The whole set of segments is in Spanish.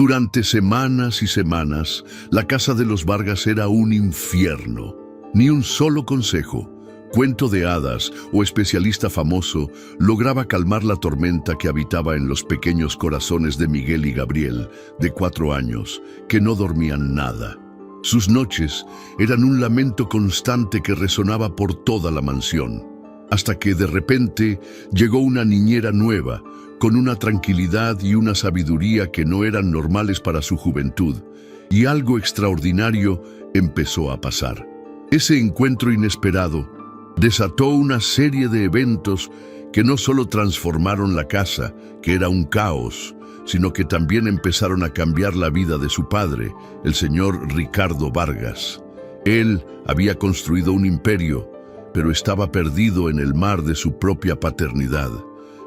Durante semanas y semanas, la casa de los Vargas era un infierno. Ni un solo consejo, cuento de hadas o especialista famoso lograba calmar la tormenta que habitaba en los pequeños corazones de Miguel y Gabriel, de 4 años, que no dormían nada. Sus noches eran un lamento constante que resonaba por toda la mansión, hasta que de repente llegó una niñera nueva, con una tranquilidad y una sabiduría que no eran normales para su juventud, y algo extraordinario empezó a pasar. Ese encuentro inesperado desató una serie de eventos que no solo transformaron la casa, que era un caos, sino que también empezaron a cambiar la vida de su padre, el señor Ricardo Vargas. Él había construido un imperio, pero estaba perdido en el mar de su propia paternidad,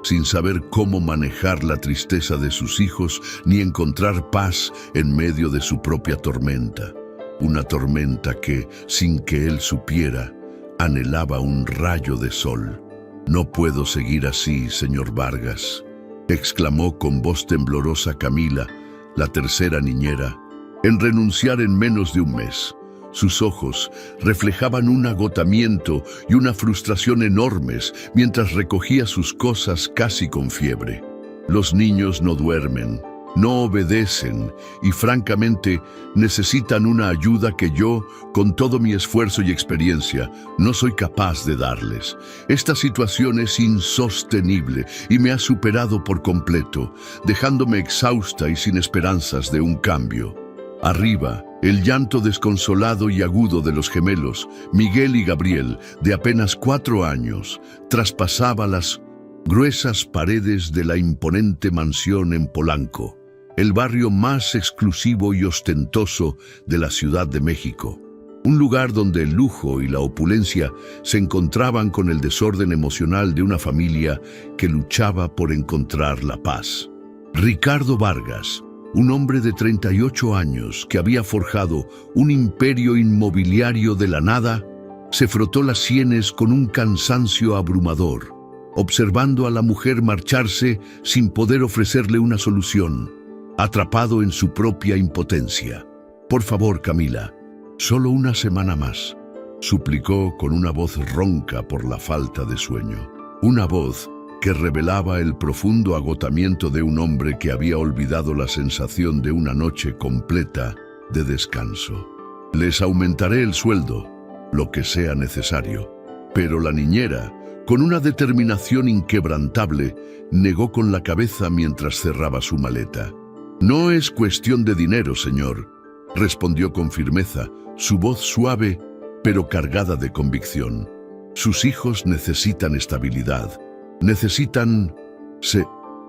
sin saber cómo manejar la tristeza de sus hijos ni encontrar paz en medio de su propia tormenta. Una tormenta que, sin que él supiera, anhelaba un rayo de sol. «No puedo seguir así, señor Vargas», exclamó con voz temblorosa Camila, la tercera niñera, en renunciar en menos de un mes. Sus ojos reflejaban un agotamiento y una frustración enormes mientras recogía sus cosas casi con fiebre. Los niños no duermen, no obedecen y francamente necesitan una ayuda que yo, con todo mi esfuerzo y experiencia, no soy capaz de darles. Esta situación es insostenible y me ha superado por completo, dejándome exhausta y sin esperanzas de un cambio. Arriba, el llanto desconsolado y agudo de los gemelos, Miguel y Gabriel, de apenas 4 años, traspasaba las gruesas paredes de la imponente mansión en Polanco, el barrio más exclusivo y ostentoso de la Ciudad de México. Un lugar donde el lujo y la opulencia se encontraban con el desorden emocional de una familia que luchaba por encontrar la paz. Ricardo Vargas, un hombre de 38 años que había forjado un imperio inmobiliario de la nada, se frotó las sienes con un cansancio abrumador, observando a la mujer marcharse sin poder ofrecerle una solución, atrapado en su propia impotencia. «Por favor, Camila, solo una semana más», suplicó con una voz ronca por la falta de sueño. Una voz que revelaba el profundo agotamiento de un hombre que había olvidado la sensación de una noche completa de descanso. «Les aumentaré el sueldo, lo que sea necesario». Pero la niñera, con una determinación inquebrantable, negó con la cabeza mientras cerraba su maleta. «No es cuestión de dinero, señor», respondió con firmeza, su voz suave pero cargada de convicción. «Sus hijos necesitan estabilidad. Necesitan...» Se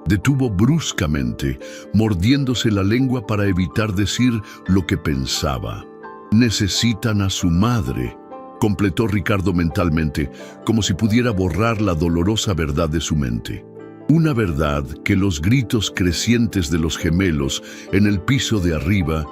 detuvo bruscamente, mordiéndose la lengua para evitar decir lo que pensaba. «Necesitan a su madre», completó Ricardo mentalmente, como si pudiera borrar la dolorosa verdad de su mente. Una verdad que los gritos crecientes de los gemelos en el piso de arriba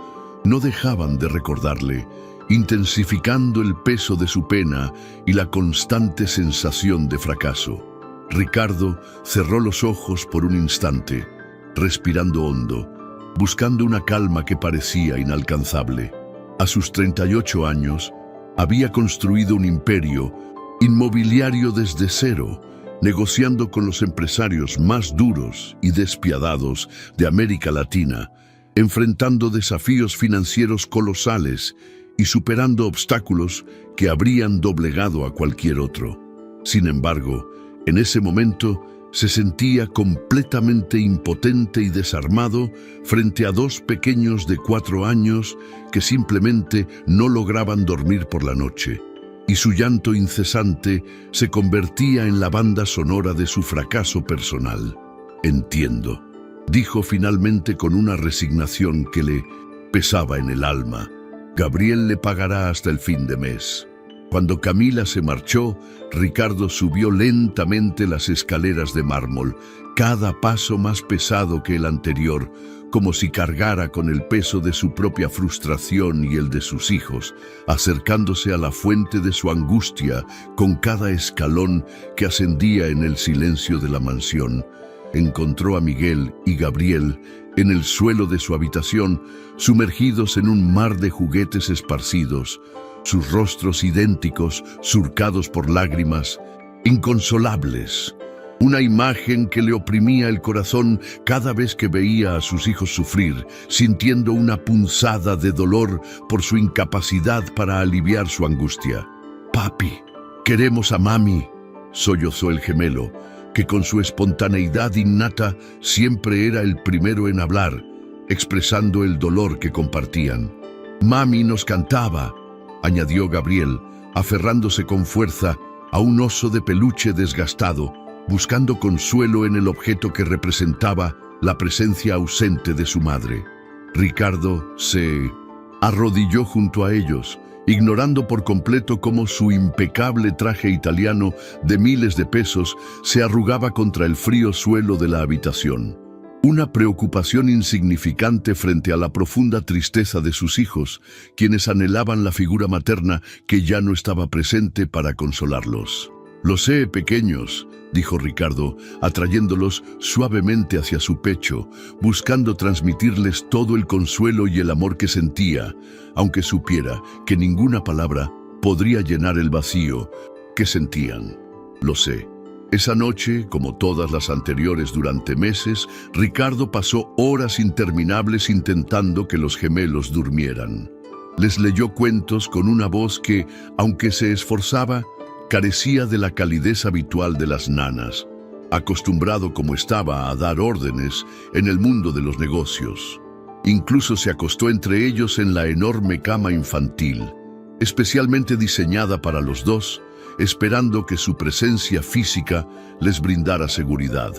no dejaban de recordarle, intensificando el peso de su pena y la constante sensación de fracaso. Ricardo cerró los ojos por un instante, respirando hondo, buscando una calma que parecía inalcanzable. A sus 38 años, había construido un imperio inmobiliario desde cero, negociando con los empresarios más duros y despiadados de América Latina, enfrentando desafíos financieros colosales y superando obstáculos que habrían doblegado a cualquier otro. Sin embargo, en ese momento se sentía completamente impotente y desarmado frente a 2 pequeños de 4 años que simplemente no lograban dormir por la noche, y su llanto incesante se convertía en la banda sonora de su fracaso personal. «Entiendo», dijo finalmente con una resignación que le pesaba en el alma. «Gabriel le pagará hasta el fin de mes». Cuando Camila se marchó, Ricardo subió lentamente las escaleras de mármol, cada paso más pesado que el anterior, como si cargara con el peso de su propia frustración y el de sus hijos, acercándose a la fuente de su angustia con cada escalón que ascendía en el silencio de la mansión. encontró a Miguel y Gabriel en el suelo de su habitación, sumergidos en un mar de juguetes esparcidos, sus rostros idénticos, surcados por lágrimas, inconsolables. Una imagen que le oprimía el corazón cada vez que veía a sus hijos sufrir, sintiendo una punzada de dolor por su incapacidad para aliviar su angustia. «Papi, queremos a mami», sollozó el gemelo, que con su espontaneidad innata siempre era el primero en hablar, expresando el dolor que compartían. «Mami nos cantaba», añadió Gabriel, aferrándose con fuerza a un oso de peluche desgastado, buscando consuelo en el objeto que representaba la presencia ausente de su madre. Ricardo se arrodilló junto a ellos, ignorando por completo cómo su impecable traje italiano de miles de pesos se arrugaba contra el frío suelo de la habitación. Una preocupación insignificante frente a la profunda tristeza de sus hijos, quienes anhelaban la figura materna que ya no estaba presente para consolarlos. «Lo sé, pequeños», dijo Ricardo, atrayéndolos suavemente hacia su pecho, buscando transmitirles todo el consuelo y el amor que sentía, aunque supiera que ninguna palabra podría llenar el vacío que sentían. «Lo sé». Esa noche, como todas las anteriores durante meses, Ricardo pasó horas interminables intentando que los gemelos durmieran. Les leyó cuentos con una voz que, aunque se esforzaba, carecía de la calidez habitual de las nanas, acostumbrado como estaba a dar órdenes en el mundo de los negocios. Incluso se acostó entre ellos en la enorme cama infantil, especialmente diseñada para los dos, esperando que su presencia física les brindara seguridad.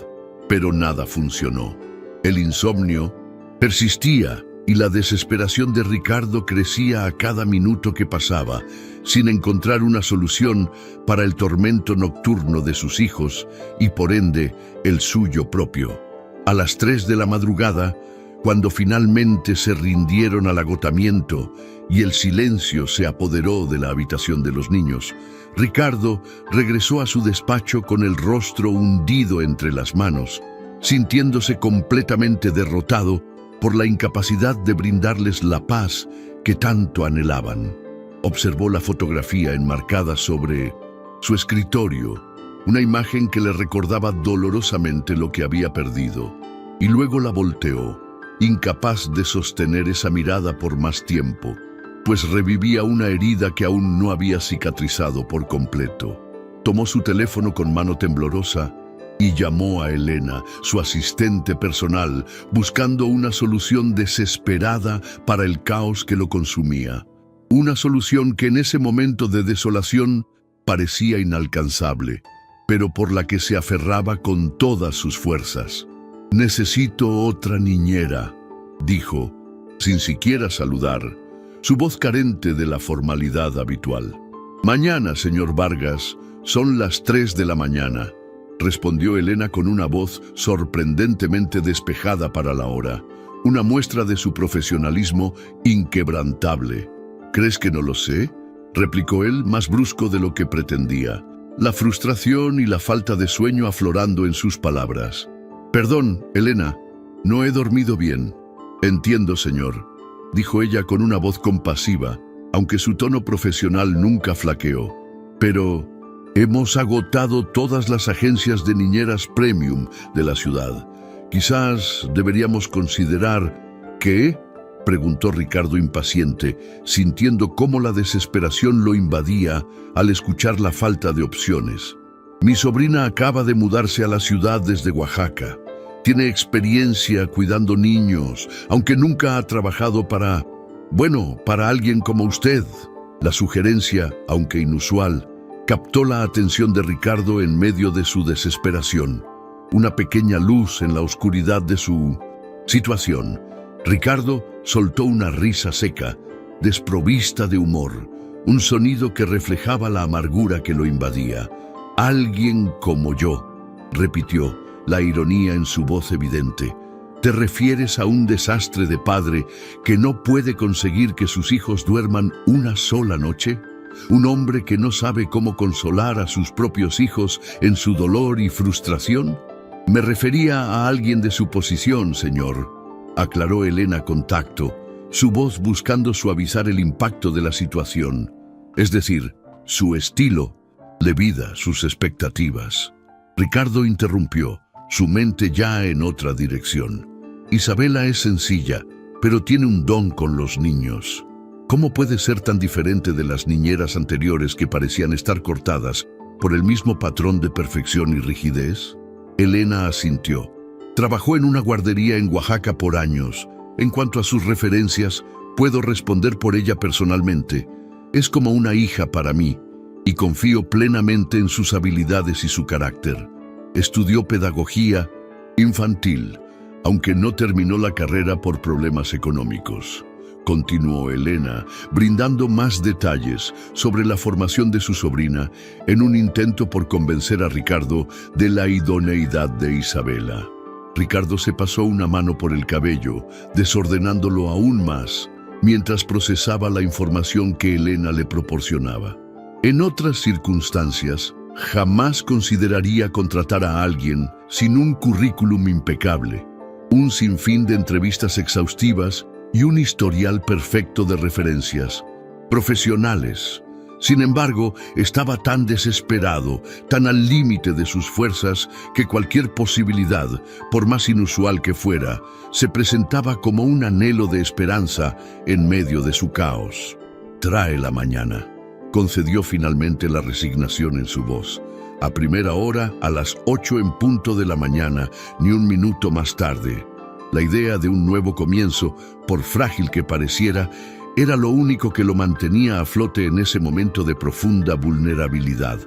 Pero nada funcionó. El insomnio persistía y la desesperación de Ricardo crecía a cada minuto que pasaba, sin encontrar una solución para el tormento nocturno de sus hijos y por ende el suyo propio. A las 3 de la madrugada, cuando finalmente se rindieron al agotamiento y el silencio se apoderó de la habitación de los niños, Ricardo regresó a su despacho con el rostro hundido entre las manos, sintiéndose completamente derrotado por la incapacidad de brindarles la paz que tanto anhelaban. Observó la fotografía enmarcada sobre su escritorio, una imagen que le recordaba dolorosamente lo que había perdido, y luego la volteó, incapaz de sostener esa mirada por más tiempo, pues revivía una herida que aún no había cicatrizado por completo. Tomó su teléfono con mano temblorosa y llamó a Elena, su asistente personal, buscando una solución desesperada para el caos que lo consumía. Una solución que en ese momento de desolación parecía inalcanzable, pero por la que se aferraba con todas sus fuerzas. «Necesito otra niñera», dijo, sin siquiera saludar, su voz carente de la formalidad habitual. «Mañana, señor Vargas, son las 3 de la mañana», respondió Elena con una voz sorprendentemente despejada para la hora, una muestra de su profesionalismo inquebrantable. «¿Crees que no lo sé?», replicó él, más brusco de lo que pretendía, la frustración y la falta de sueño aflorando en sus palabras. «Perdón, Elena, no he dormido bien». «Entiendo, señor», dijo ella con una voz compasiva, aunque su tono profesional nunca flaqueó. «Pero hemos agotado todas las agencias de niñeras premium de la ciudad. Quizás deberíamos considerar...» «¿Qué?», preguntó Ricardo impaciente, sintiendo cómo la desesperación lo invadía al escuchar la falta de opciones. «Mi sobrina acaba de mudarse a la ciudad desde Oaxaca. Tiene experiencia cuidando niños, aunque nunca ha trabajado para alguien como usted». La sugerencia, aunque inusual, captó la atención de Ricardo en medio de su desesperación. Una pequeña luz en la oscuridad de su situación. Ricardo soltó una risa seca, desprovista de humor, un sonido que reflejaba la amargura que lo invadía. «Alguien como yo», repitió, la ironía en su voz evidente. «¿Te refieres a un desastre de padre que no puede conseguir que sus hijos duerman una sola noche? ¿Un hombre que no sabe cómo consolar a sus propios hijos en su dolor y frustración?» Me refería a alguien de su posición, señor, aclaró Elena con tacto, su voz buscando suavizar el impacto de la situación. Es decir, su estilo de vida, sus expectativas. Ricardo interrumpió, su mente ya en otra dirección. Isabela es sencilla, pero tiene un don con los niños. ¿Cómo puede ser tan diferente de las niñeras anteriores que parecían estar cortadas por el mismo patrón de perfección y rigidez? Elena asintió. Trabajó en una guardería en Oaxaca por años. En cuanto a sus referencias, puedo responder por ella personalmente. Es como una hija para mí, y confío plenamente en sus habilidades y su carácter. Estudió pedagogía infantil, aunque no terminó la carrera por problemas económicos. Continuó Elena, brindando más detalles sobre la formación de su sobrina en un intento por convencer a Ricardo de la idoneidad de Isabela. Ricardo se pasó una mano por el cabello, desordenándolo aún más, mientras procesaba la información que Elena le proporcionaba. En otras circunstancias, jamás consideraría contratar a alguien sin un currículum impecable, un sinfín de entrevistas exhaustivas y un historial perfecto de referencias profesionales. Sin embargo, estaba tan desesperado, tan al límite de sus fuerzas, que cualquier posibilidad, por más inusual que fuera, se presentaba como un anhelo de esperanza en medio de su caos. «Trae la mañana», concedió finalmente la resignación en su voz. A primera hora, a las 8 en punto de la mañana, ni un minuto más tarde. La idea de un nuevo comienzo, por frágil que pareciera, era lo único que lo mantenía a flote en ese momento de profunda vulnerabilidad.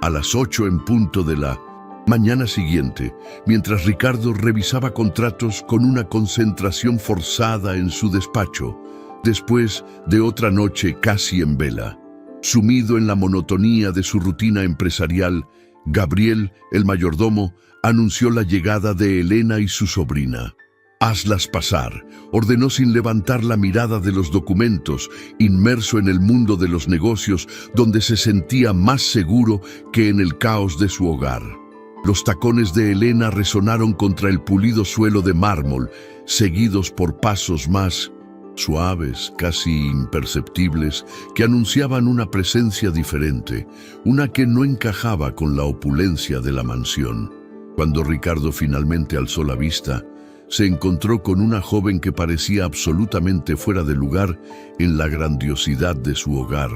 A las 8 en punto de la mañana siguiente, mientras Ricardo revisaba contratos con una concentración forzada en su despacho, después de otra noche casi en vela. Sumido en la monotonía de su rutina empresarial, Gabriel, el mayordomo, anunció la llegada de Elena y su sobrina. «Hazlas pasar», ordenó sin levantar la mirada de los documentos, inmerso en el mundo de los negocios, donde se sentía más seguro que en el caos de su hogar. Los tacones de Elena resonaron contra el pulido suelo de mármol, seguidos por pasos más suaves, casi imperceptibles, que anunciaban una presencia diferente, una que no encajaba con la opulencia de la mansión. Cuando Ricardo finalmente alzó la vista, se encontró con una joven que parecía absolutamente fuera de lugar en la grandiosidad de su hogar.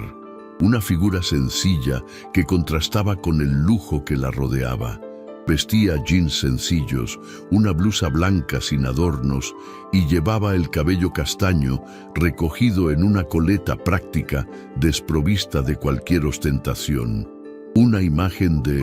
Una figura sencilla que contrastaba con el lujo que la rodeaba. Vestía jeans sencillos, una blusa blanca sin adornos y llevaba el cabello castaño recogido en una coleta práctica desprovista de cualquier ostentación. Una imagen de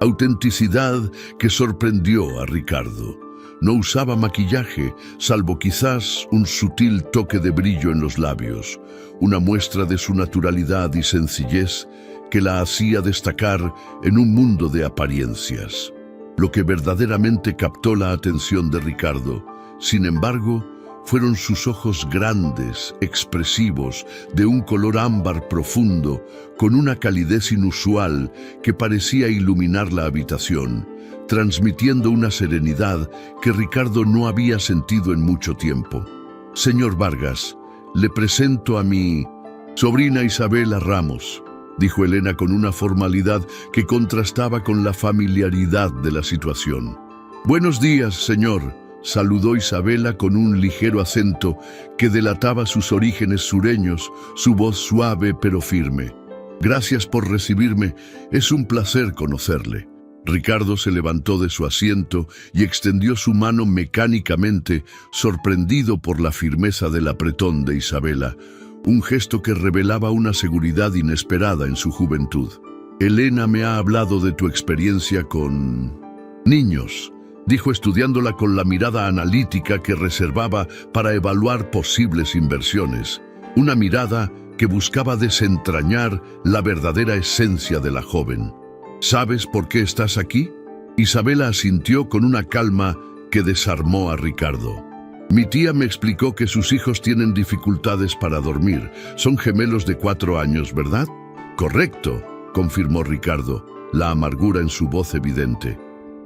autenticidad que sorprendió a Ricardo. No usaba maquillaje, salvo quizás un sutil toque de brillo en los labios, una muestra de su naturalidad y sencillez que la hacía destacar en un mundo de apariencias. Lo que verdaderamente captó la atención de Ricardo, sin embargo, fueron sus ojos grandes, expresivos, de un color ámbar profundo, con una calidez inusual que parecía iluminar la habitación, transmitiendo una serenidad que Ricardo no había sentido en mucho tiempo. «Señor Vargas, le presento a mi sobrina Isabela Ramos», dijo Elena con una formalidad que contrastaba con la familiaridad de la situación. «Buenos días, señor», saludó Isabela con un ligero acento que delataba sus orígenes sureños, su voz suave pero firme. «Gracias por recibirme, es un placer conocerle». Ricardo se levantó de su asiento y extendió su mano mecánicamente, sorprendido por la firmeza del apretón de Isabela, un gesto que revelaba una seguridad inesperada en su juventud. «Elena me ha hablado de tu experiencia con niños», dijo estudiándola con la mirada analítica que reservaba para evaluar posibles inversiones, una mirada que buscaba desentrañar la verdadera esencia de la joven. «¿Sabes por qué estás aquí?». Isabela asintió con una calma que desarmó a Ricardo. «Mi tía me explicó que sus hijos tienen dificultades para dormir. Son gemelos de 4 años, ¿verdad?». «Correcto», confirmó Ricardo, la amargura en su voz evidente.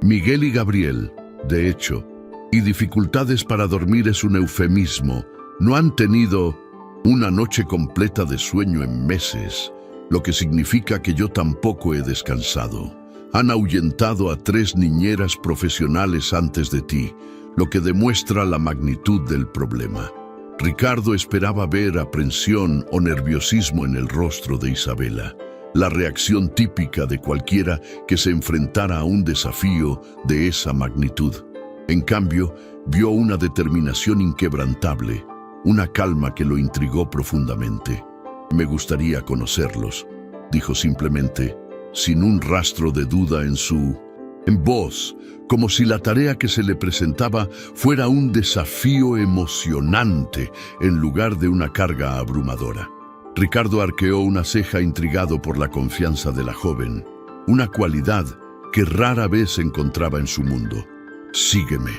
Miguel y Gabriel, de hecho, y dificultades para dormir es un eufemismo, no han tenido una noche completa de sueño en meses, lo que significa que yo tampoco he descansado. Han ahuyentado a 3 niñeras profesionales antes de ti, lo que demuestra la magnitud del problema. Ricardo esperaba ver aprensión o nerviosismo en el rostro de Isabela, la reacción típica de cualquiera que se enfrentara a un desafío de esa magnitud. En cambio, vio una determinación inquebrantable, una calma que lo intrigó profundamente. «Me gustaría conocerlos», dijo simplemente, sin un rastro de duda en voz, como si la tarea que se le presentaba fuera un desafío emocionante en lugar de una carga abrumadora. Ricardo arqueó una ceja intrigado por la confianza de la joven, una cualidad que rara vez encontraba en su mundo. «Sígueme»,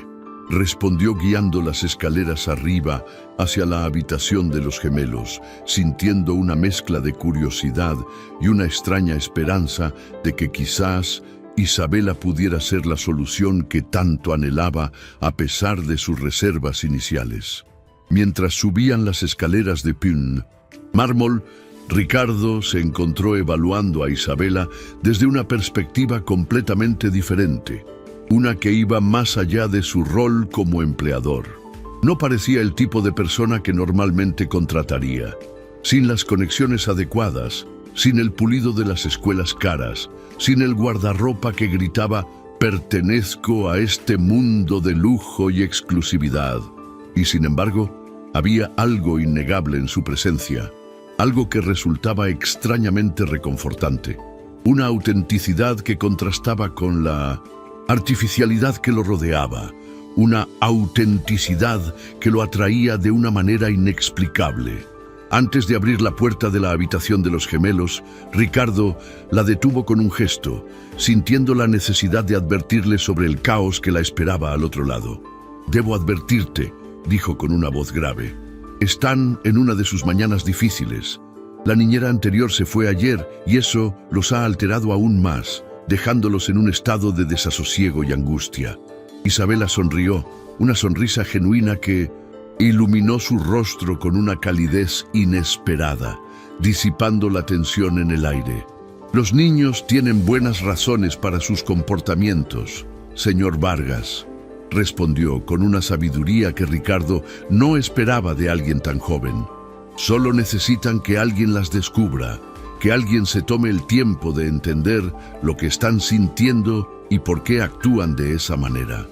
respondió guiando las escaleras arriba hacia la habitación de los gemelos, sintiendo una mezcla de curiosidad y una extraña esperanza de que quizás Isabela pudiera ser la solución que tanto anhelaba a pesar de sus reservas iniciales. Mientras subían las escaleras de mármol, Ricardo se encontró evaluando a Isabela desde una perspectiva completamente diferente, una que iba más allá de su rol como empleador. No parecía el tipo de persona que normalmente contrataría. Sin las conexiones adecuadas, sin el pulido de las escuelas caras, sin el guardarropa que gritaba «pertenezco a este mundo de lujo y exclusividad». Y sin embargo, había algo innegable en su presencia, algo que resultaba extrañamente reconfortante, una autenticidad que contrastaba con la artificialidad que lo rodeaba, una autenticidad que lo atraía de una manera inexplicable. Antes de abrir la puerta de la habitación de los gemelos, Ricardo la detuvo con un gesto, sintiendo la necesidad de advertirle sobre el caos que la esperaba al otro lado. «Debo advertirte», dijo con una voz grave. «Están en una de sus mañanas difíciles. La niñera anterior se fue ayer y eso los ha alterado aún más, dejándolos en un estado de desasosiego y angustia». Isabela sonrió, una sonrisa genuina que iluminó su rostro con una calidez inesperada, disipando la tensión en el aire. «Los niños tienen buenas razones para sus comportamientos, señor Vargas», respondió con una sabiduría que Ricardo no esperaba de alguien tan joven. «Solo necesitan que alguien las descubra, que alguien se tome el tiempo de entender lo que están sintiendo y por qué actúan de esa manera».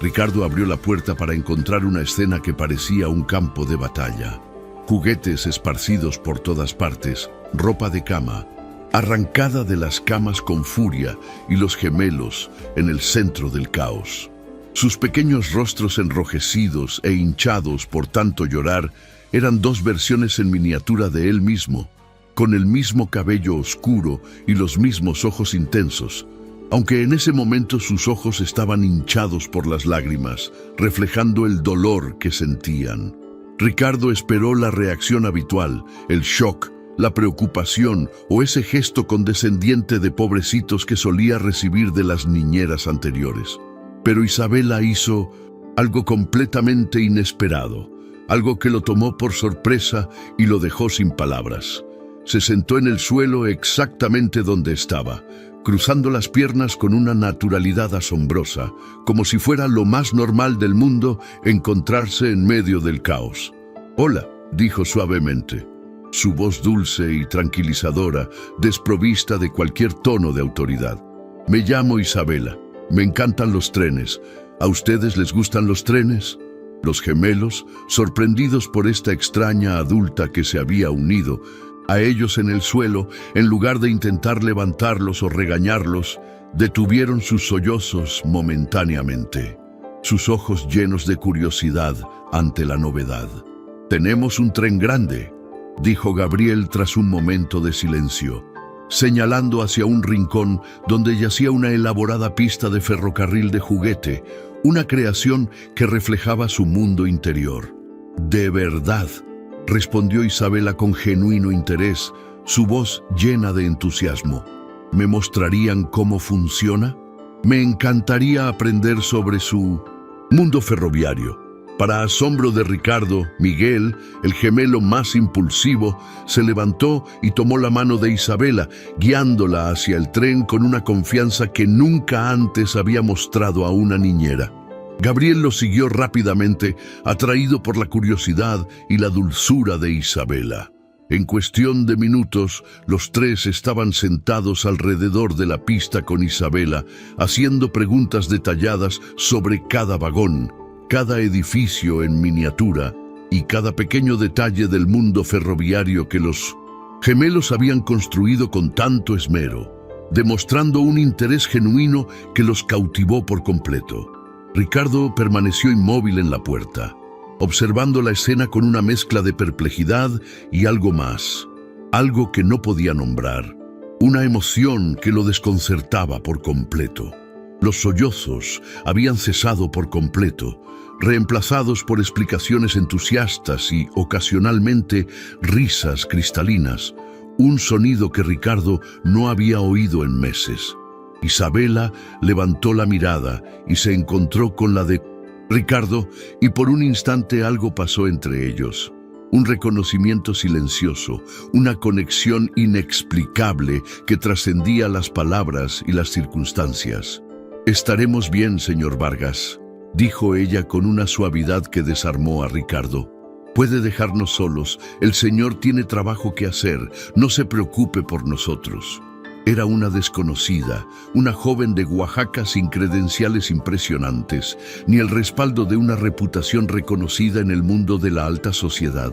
Ricardo abrió la puerta para encontrar una escena que parecía un campo de batalla. Juguetes esparcidos por todas partes, ropa de cama, arrancada de las camas con furia, y los gemelos en el centro del caos. Sus pequeños rostros enrojecidos e hinchados por tanto llorar eran 2 versiones en miniatura de él mismo, con el mismo cabello oscuro y los mismos ojos intensos, aunque en ese momento sus ojos estaban hinchados por las lágrimas, reflejando el dolor que sentían. Ricardo esperó la reacción habitual, el shock, la preocupación o ese gesto condescendiente de pobrecitos que solía recibir de las niñeras anteriores. Pero Isabela hizo algo completamente inesperado, algo que lo tomó por sorpresa y lo dejó sin palabras. Se sentó en el suelo exactamente donde estaba, cruzando las piernas con una naturalidad asombrosa, como si fuera lo más normal del mundo encontrarse en medio del caos. «Hola», dijo suavemente, su voz dulce y tranquilizadora, desprovista de cualquier tono de autoridad. «Me llamo Isabela. Me encantan los trenes. ¿A ustedes les gustan los trenes?». Los gemelos, sorprendidos por esta extraña adulta que se había unido a ellos en el suelo, en lugar de intentar levantarlos o regañarlos, detuvieron sus sollozos momentáneamente, sus ojos llenos de curiosidad ante la novedad. «Tenemos un tren grande», dijo Gabriel tras un momento de silencio, señalando hacia un rincón donde yacía una elaborada pista de ferrocarril de juguete, una creación que reflejaba su mundo interior. «¿De verdad?», respondió Isabela con genuino interés, su voz llena de entusiasmo. «¿Me mostrarían cómo funciona?». Me encantaría aprender sobre su mundo ferroviario. Para asombro de Ricardo, Miguel, el gemelo más impulsivo, se levantó y tomó la mano de Isabela, guiándola hacia el tren con una confianza que nunca antes había mostrado a una niñera. Gabriel lo siguió rápidamente, atraído por la curiosidad y la dulzura de Isabela. En cuestión de minutos, los tres estaban sentados alrededor de la pista con Isabela, haciendo preguntas detalladas sobre cada vagón, cada edificio en miniatura y cada pequeño detalle del mundo ferroviario que los gemelos habían construido con tanto esmero, demostrando un interés genuino que los cautivó por completo. Ricardo permaneció inmóvil en la puerta, observando la escena con una mezcla de perplejidad y algo más, algo que no podía nombrar, una emoción que lo desconcertaba por completo. Los sollozos habían cesado por completo, reemplazados por explicaciones entusiastas y, ocasionalmente, risas cristalinas, un sonido que Ricardo no había oído en meses. Isabela levantó la mirada y se encontró con la de Ricardo, y por un instante algo pasó entre ellos. Un reconocimiento silencioso, una conexión inexplicable que trascendía las palabras y las circunstancias. «Estaremos bien, señor Vargas», dijo ella con una suavidad que desarmó a Ricardo. «Puede dejarnos solos, el señor tiene trabajo que hacer, no se preocupe por nosotros». Era una desconocida, una joven de Oaxaca sin credenciales impresionantes, ni el respaldo de una reputación reconocida en el mundo de la alta sociedad.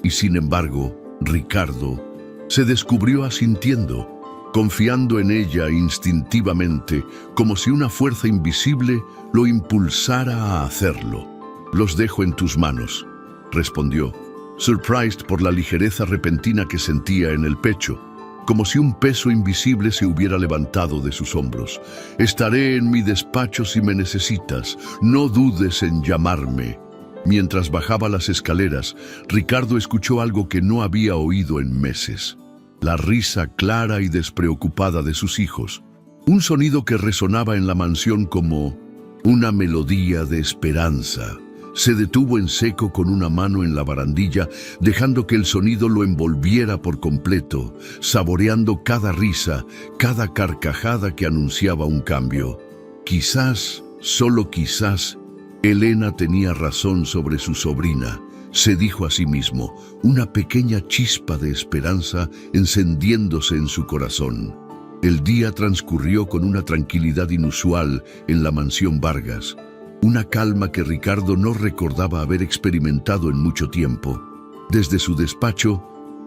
Y sin embargo, Ricardo se descubrió asintiendo, confiando en ella instintivamente, como si una fuerza invisible lo impulsara a hacerlo. «Los dejo en tus manos», respondió, surprised por la ligereza repentina que sentía en el pecho, como si un peso invisible se hubiera levantado de sus hombros. «Estaré en mi despacho si me necesitas, no dudes en llamarme». Mientras bajaba las escaleras, Ricardo escuchó algo que no había oído en meses: la risa clara y despreocupada de sus hijos, un sonido que resonaba en la mansión como una melodía de esperanza. Se detuvo en seco con una mano en la barandilla, dejando que el sonido lo envolviera por completo, saboreando cada risa, cada carcajada que anunciaba un cambio. Quizás, solo quizás, Elena tenía razón sobre su sobrina, se dijo a sí mismo, una pequeña chispa de esperanza encendiéndose en su corazón. El día transcurrió con una tranquilidad inusual en la mansión Vargas, una calma que Ricardo no recordaba haber experimentado en mucho tiempo. Desde su despacho,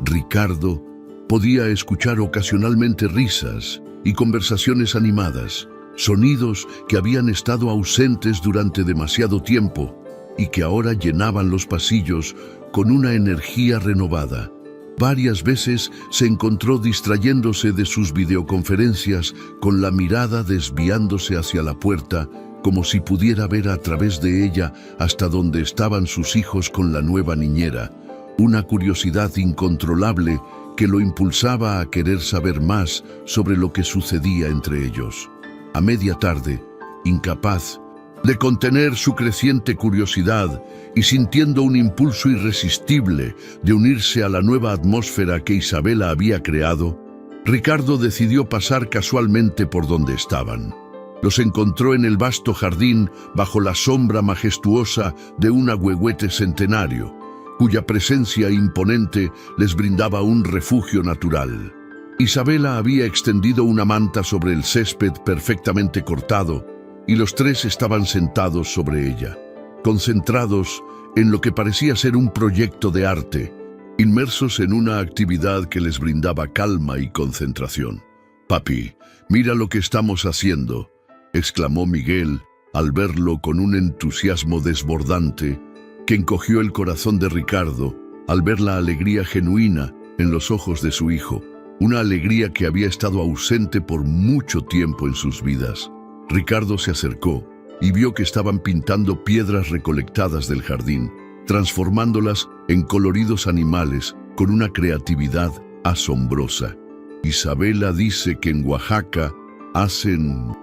Ricardo podía escuchar ocasionalmente risas y conversaciones animadas, sonidos que habían estado ausentes durante demasiado tiempo y que ahora llenaban los pasillos con una energía renovada. Varias veces se encontró distrayéndose de sus videoconferencias, con la mirada desviándose hacia la puerta, como si pudiera ver a través de ella hasta donde estaban sus hijos con la nueva niñera, una curiosidad incontrolable que lo impulsaba a querer saber más sobre lo que sucedía entre ellos. A media tarde, incapaz de contener su creciente curiosidad y sintiendo un impulso irresistible de unirse a la nueva atmósfera que Isabela había creado, Ricardo decidió pasar casualmente por donde estaban. Los encontró en el vasto jardín bajo la sombra majestuosa de un ahuehuete centenario, cuya presencia imponente les brindaba un refugio natural. Isabela había extendido una manta sobre el césped perfectamente cortado y los tres estaban sentados sobre ella, concentrados en lo que parecía ser un proyecto de arte, inmersos en una actividad que les brindaba calma y concentración. «Papi, mira lo que estamos haciendo», exclamó Miguel al verlo con un entusiasmo desbordante que encogió el corazón de Ricardo al ver la alegría genuina en los ojos de su hijo, una alegría que había estado ausente por mucho tiempo en sus vidas. Ricardo se acercó y vio que estaban pintando piedras recolectadas del jardín, transformándolas en coloridos animales con una creatividad asombrosa. «Isabela dice que en Oaxaca hacen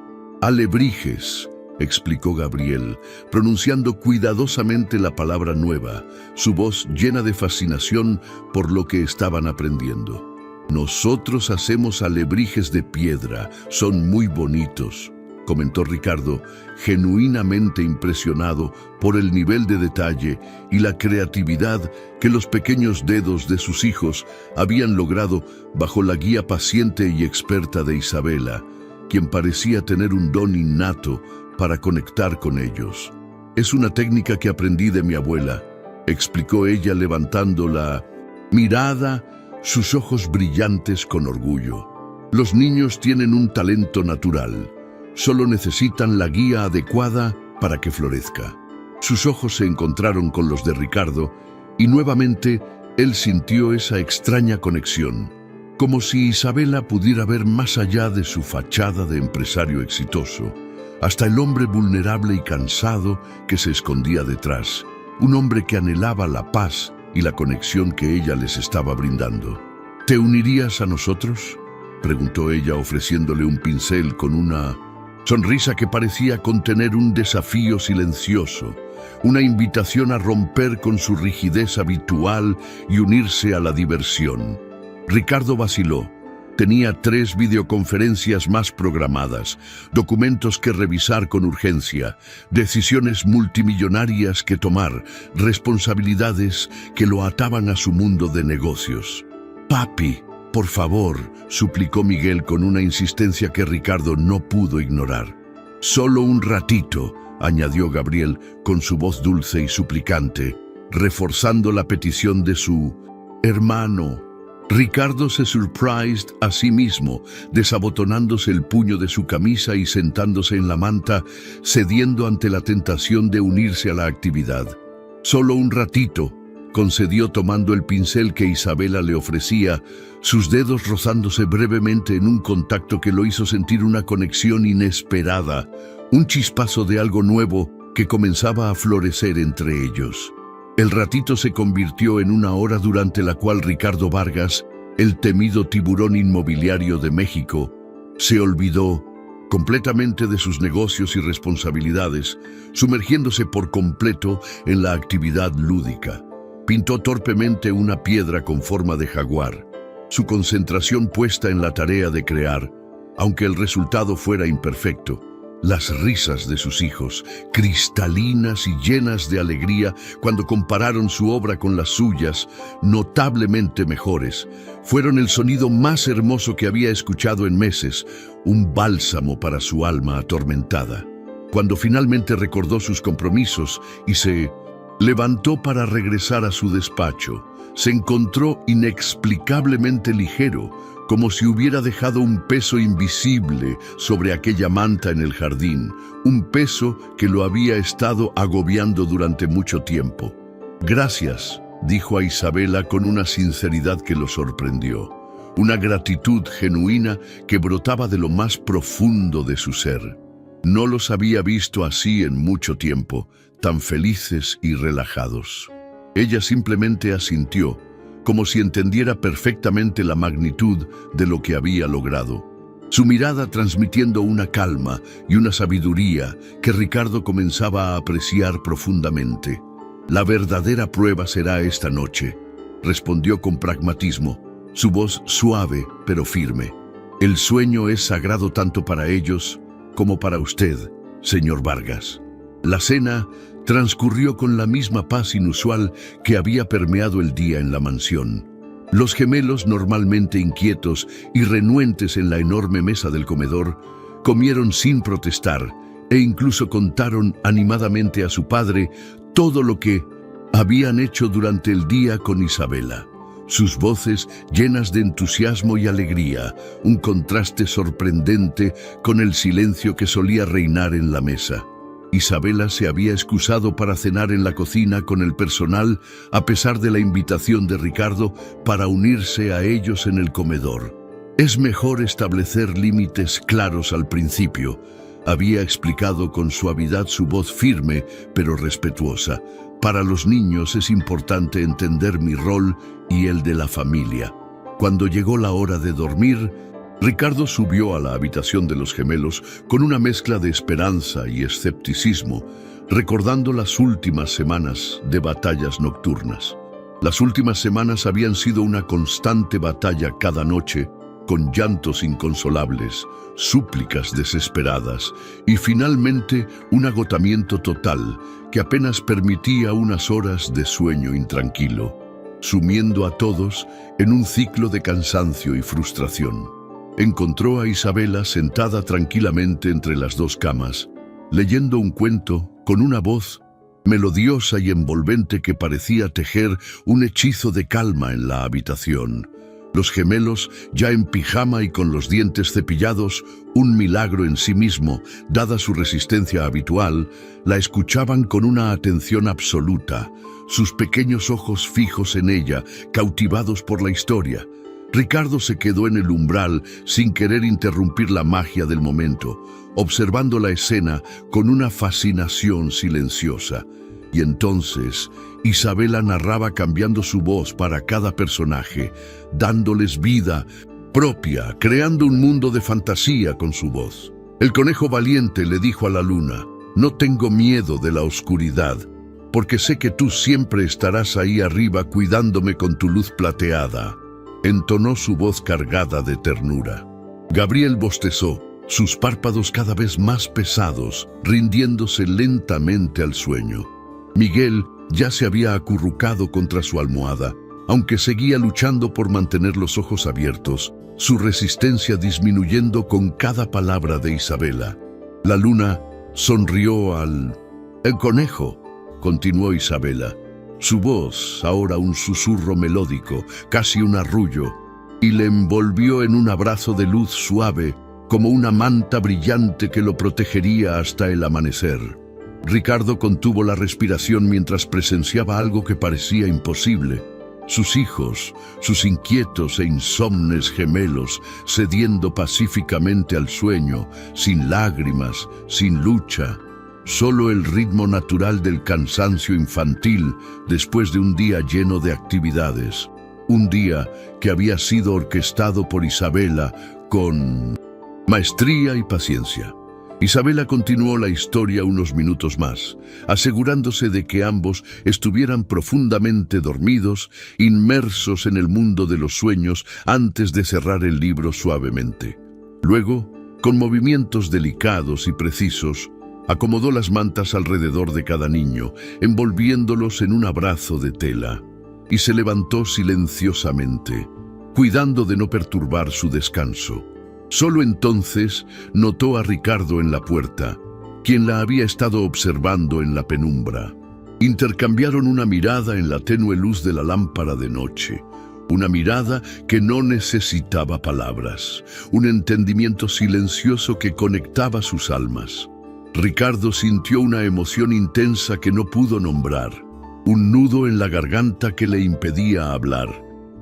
Alebrijes, explicó Gabriel, pronunciando cuidadosamente la palabra nueva, su voz llena de fascinación por lo que estaban aprendiendo. Nosotros hacemos alebrijes de piedra, son muy bonitos, comentó Ricardo, genuinamente impresionado por el nivel de detalle y la creatividad que los pequeños dedos de sus hijos habían logrado bajo la guía paciente y experta de Isabela, quien parecía tener un don innato para conectar con ellos. Es una técnica que aprendí de mi abuela, explicó ella levantando la mirada, sus ojos brillantes con orgullo. Los niños tienen un talento natural. Solo necesitan la guía adecuada para que florezca. Sus ojos se encontraron con los de Ricardo y nuevamente él sintió esa extraña conexión, como si Isabela pudiera ver más allá de su fachada de empresario exitoso, hasta el hombre vulnerable y cansado que se escondía detrás, un hombre que anhelaba la paz y la conexión que ella les estaba brindando. ¿Te unirías a nosotros?, preguntó ella ofreciéndole un pincel con una sonrisa que parecía contener un desafío silencioso, una invitación a romper con su rigidez habitual y unirse a la diversión. Ricardo vaciló. Tenía 3 videoconferencias más programadas, documentos que revisar con urgencia, decisiones multimillonarias que tomar, responsabilidades que lo ataban a su mundo de negocios. «Papi, por favor», suplicó Miguel con una insistencia que Ricardo no pudo ignorar. «Solo un ratito», añadió Gabriel con su voz dulce y suplicante, reforzando la petición de su hermano. Ricardo se surprised a sí mismo, desabotonándose el puño de su camisa y sentándose en la manta, cediendo ante la tentación de unirse a la actividad. «Solo un ratito», concedió tomando el pincel que Isabela le ofrecía, sus dedos rozándose brevemente en un contacto que lo hizo sentir una conexión inesperada, un chispazo de algo nuevo que comenzaba a florecer entre ellos. El ratito se convirtió en una hora durante la cual Ricardo Vargas, el temido tiburón inmobiliario de México, se olvidó completamente de sus negocios y responsabilidades, sumergiéndose por completo en la actividad lúdica. Pintó torpemente una piedra con forma de jaguar, su concentración puesta en la tarea de crear, aunque el resultado fuera imperfecto. Las risas de sus hijos, cristalinas y llenas de alegría cuando compararon su obra con las suyas, notablemente mejores, fueron el sonido más hermoso que había escuchado en meses, un bálsamo para su alma atormentada. Cuando finalmente recordó sus compromisos y se levantó para regresar a su despacho, se encontró inexplicablemente ligero, como si hubiera dejado un peso invisible sobre aquella manta en el jardín, un peso que lo había estado agobiando durante mucho tiempo. «Gracias», dijo a Isabela con una sinceridad que lo sorprendió, una gratitud genuina que brotaba de lo más profundo de su ser. No los había visto así en mucho tiempo, tan felices y relajados. Ella simplemente asintió, como si entendiera perfectamente la magnitud de lo que había logrado, su mirada transmitiendo una calma y una sabiduría que Ricardo comenzaba a apreciar profundamente. «La verdadera prueba será esta noche», respondió con pragmatismo, su voz suave pero firme. «El sueño es sagrado tanto para ellos como para usted, señor Vargas». La cena transcurrió con la misma paz inusual que había permeado el día en la mansión. Los gemelos, normalmente inquietos y renuentes en la enorme mesa del comedor, comieron sin protestar e incluso contaron animadamente a su padre todo lo que habían hecho durante el día con Isabela. Sus voces llenas de entusiasmo y alegría, un contraste sorprendente con el silencio que solía reinar en la mesa. Isabela se había excusado para cenar en la cocina con el personal a pesar de la invitación de Ricardo para unirse a ellos en el comedor. «Es mejor establecer límites claros al principio», había explicado con suavidad su voz firme pero respetuosa. «Para los niños es importante entender mi rol y el de la familia». Cuando llegó la hora de dormir, Ricardo subió a la habitación de los gemelos con una mezcla de esperanza y escepticismo, recordando las últimas semanas de batallas nocturnas. Las últimas semanas habían sido una constante batalla cada noche, con llantos inconsolables, súplicas desesperadas y finalmente un agotamiento total que apenas permitía unas horas de sueño intranquilo, sumiendo a todos en un ciclo de cansancio y frustración. Encontró a Isabela sentada tranquilamente entre las dos camas, leyendo un cuento con una voz melodiosa y envolvente que parecía tejer un hechizo de calma en la habitación. Los gemelos, ya en pijama y con los dientes cepillados, un milagro en sí mismo, dada su resistencia habitual, la escuchaban con una atención absoluta, sus pequeños ojos fijos en ella, cautivados por la historia. Ricardo se quedó en el umbral sin querer interrumpir la magia del momento, observando la escena con una fascinación silenciosa. Y entonces Isabela narraba cambiando su voz para cada personaje, dándoles vida propia, creando un mundo de fantasía con su voz. El conejo valiente le dijo a la luna: «No tengo miedo de la oscuridad, porque sé que tú siempre estarás ahí arriba cuidándome con tu luz plateada». Entonó su voz cargada de ternura. Gabriel bostezó, sus párpados cada vez más pesados, rindiéndose lentamente al sueño. Miguel ya se había acurrucado contra su almohada, aunque seguía luchando por mantener los ojos abiertos, su resistencia disminuyendo con cada palabra de Isabela. La luna sonrió al... «El conejo», continuó Isabela. Su voz, ahora un susurro melódico, casi un arrullo, y le envolvió en un abrazo de luz suave, como una manta brillante que lo protegería hasta el amanecer. Ricardo contuvo la respiración mientras presenciaba algo que parecía imposible. Sus hijos, sus inquietos e insomnes gemelos, cediendo pacíficamente al sueño, sin lágrimas, sin lucha. Solo el ritmo natural del cansancio infantil después de un día lleno de actividades. Un día que había sido orquestado por Isabela con maestría y paciencia. Isabela continuó la historia unos minutos más, asegurándose de que ambos estuvieran profundamente dormidos, inmersos en el mundo de los sueños antes de cerrar el libro suavemente. Luego, con movimientos delicados y precisos, acomodó las mantas alrededor de cada niño, envolviéndolos en un abrazo de tela, y se levantó silenciosamente, cuidando de no perturbar su descanso. Solo entonces notó a Ricardo en la puerta, quien la había estado observando en la penumbra. Intercambiaron una mirada en la tenue luz de la lámpara de noche, una mirada que no necesitaba palabras, un entendimiento silencioso que conectaba sus almas. Ricardo sintió una emoción intensa que no pudo nombrar, un nudo en la garganta que le impedía hablar,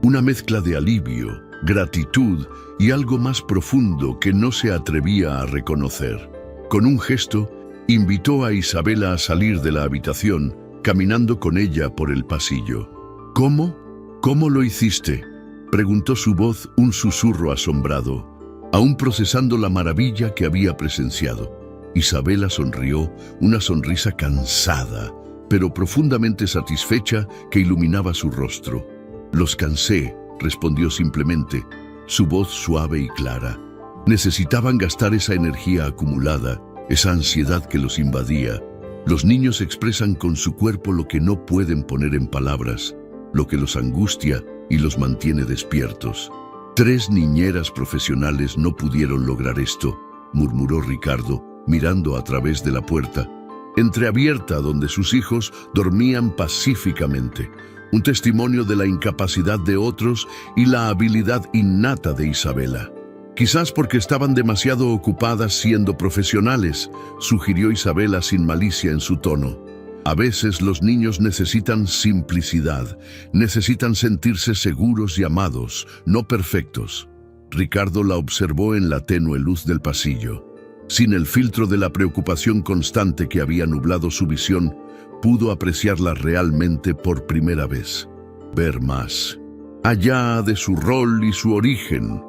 una mezcla de alivio, gratitud y algo más profundo que no se atrevía a reconocer. Con un gesto, invitó a Isabela a salir de la habitación, caminando con ella por el pasillo. «¿Cómo? ¿Cómo lo hiciste?», preguntó su voz, un susurro asombrado, aún procesando la maravilla que había presenciado. Isabela sonrió, una sonrisa cansada, pero profundamente satisfecha que iluminaba su rostro. «Los cansé», respondió simplemente, su voz suave y clara. Necesitaban gastar esa energía acumulada, esa ansiedad que los invadía. Los niños expresan con su cuerpo lo que no pueden poner en palabras, lo que los angustia y los mantiene despiertos. 3 niñeras profesionales no pudieron lograr esto, murmuró Ricardo, mirando a través de la puerta, entreabierta donde sus hijos dormían pacíficamente, un testimonio de la incapacidad de otros y la habilidad innata de Isabela. «Quizás porque estaban demasiado ocupadas siendo profesionales», sugirió Isabela sin malicia en su tono. «A veces los niños necesitan simplicidad, necesitan sentirse seguros y amados, no perfectos». Ricardo la observó en la tenue luz del pasillo. Sin el filtro de la preocupación constante que había nublado su visión, pudo apreciarla realmente por primera vez. Ver más allá de su rol y su origen,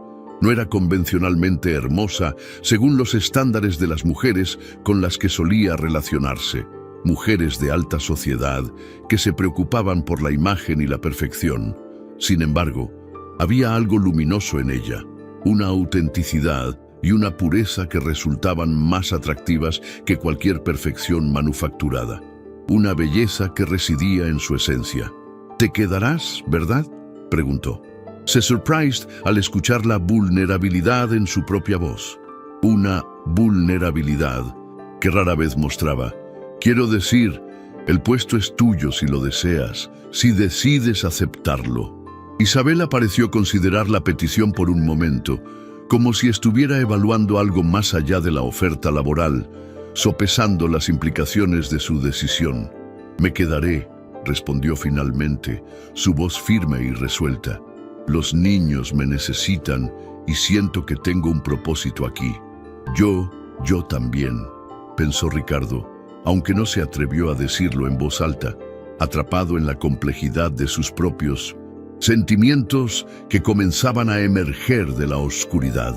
No era convencionalmente hermosa según los estándares de las mujeres con las que solía relacionarse. Mujeres de alta sociedad que se preocupaban por la imagen y la perfección. Sin embargo, había algo luminoso en ella, una autenticidad y una pureza que resultaban más atractivas que cualquier perfección manufacturada. Una belleza que residía en su esencia. «¿Te quedarás, verdad?», preguntó. Se surprised al escuchar la vulnerabilidad en su propia voz. Una vulnerabilidad que rara vez mostraba. «Quiero decir, el puesto es tuyo si lo deseas, si decides aceptarlo». Isabela pareció considerar la petición por un momento, como si estuviera evaluando algo más allá de la oferta laboral, sopesando las implicaciones de su decisión. «Me quedaré», respondió finalmente, su voz firme y resuelta. «Los niños me necesitan y siento que tengo un propósito aquí». Yo también», pensó Ricardo, aunque no se atrevió a decirlo en voz alta, atrapado en la complejidad de sus propios sentimientos que comenzaban a emerger de la oscuridad.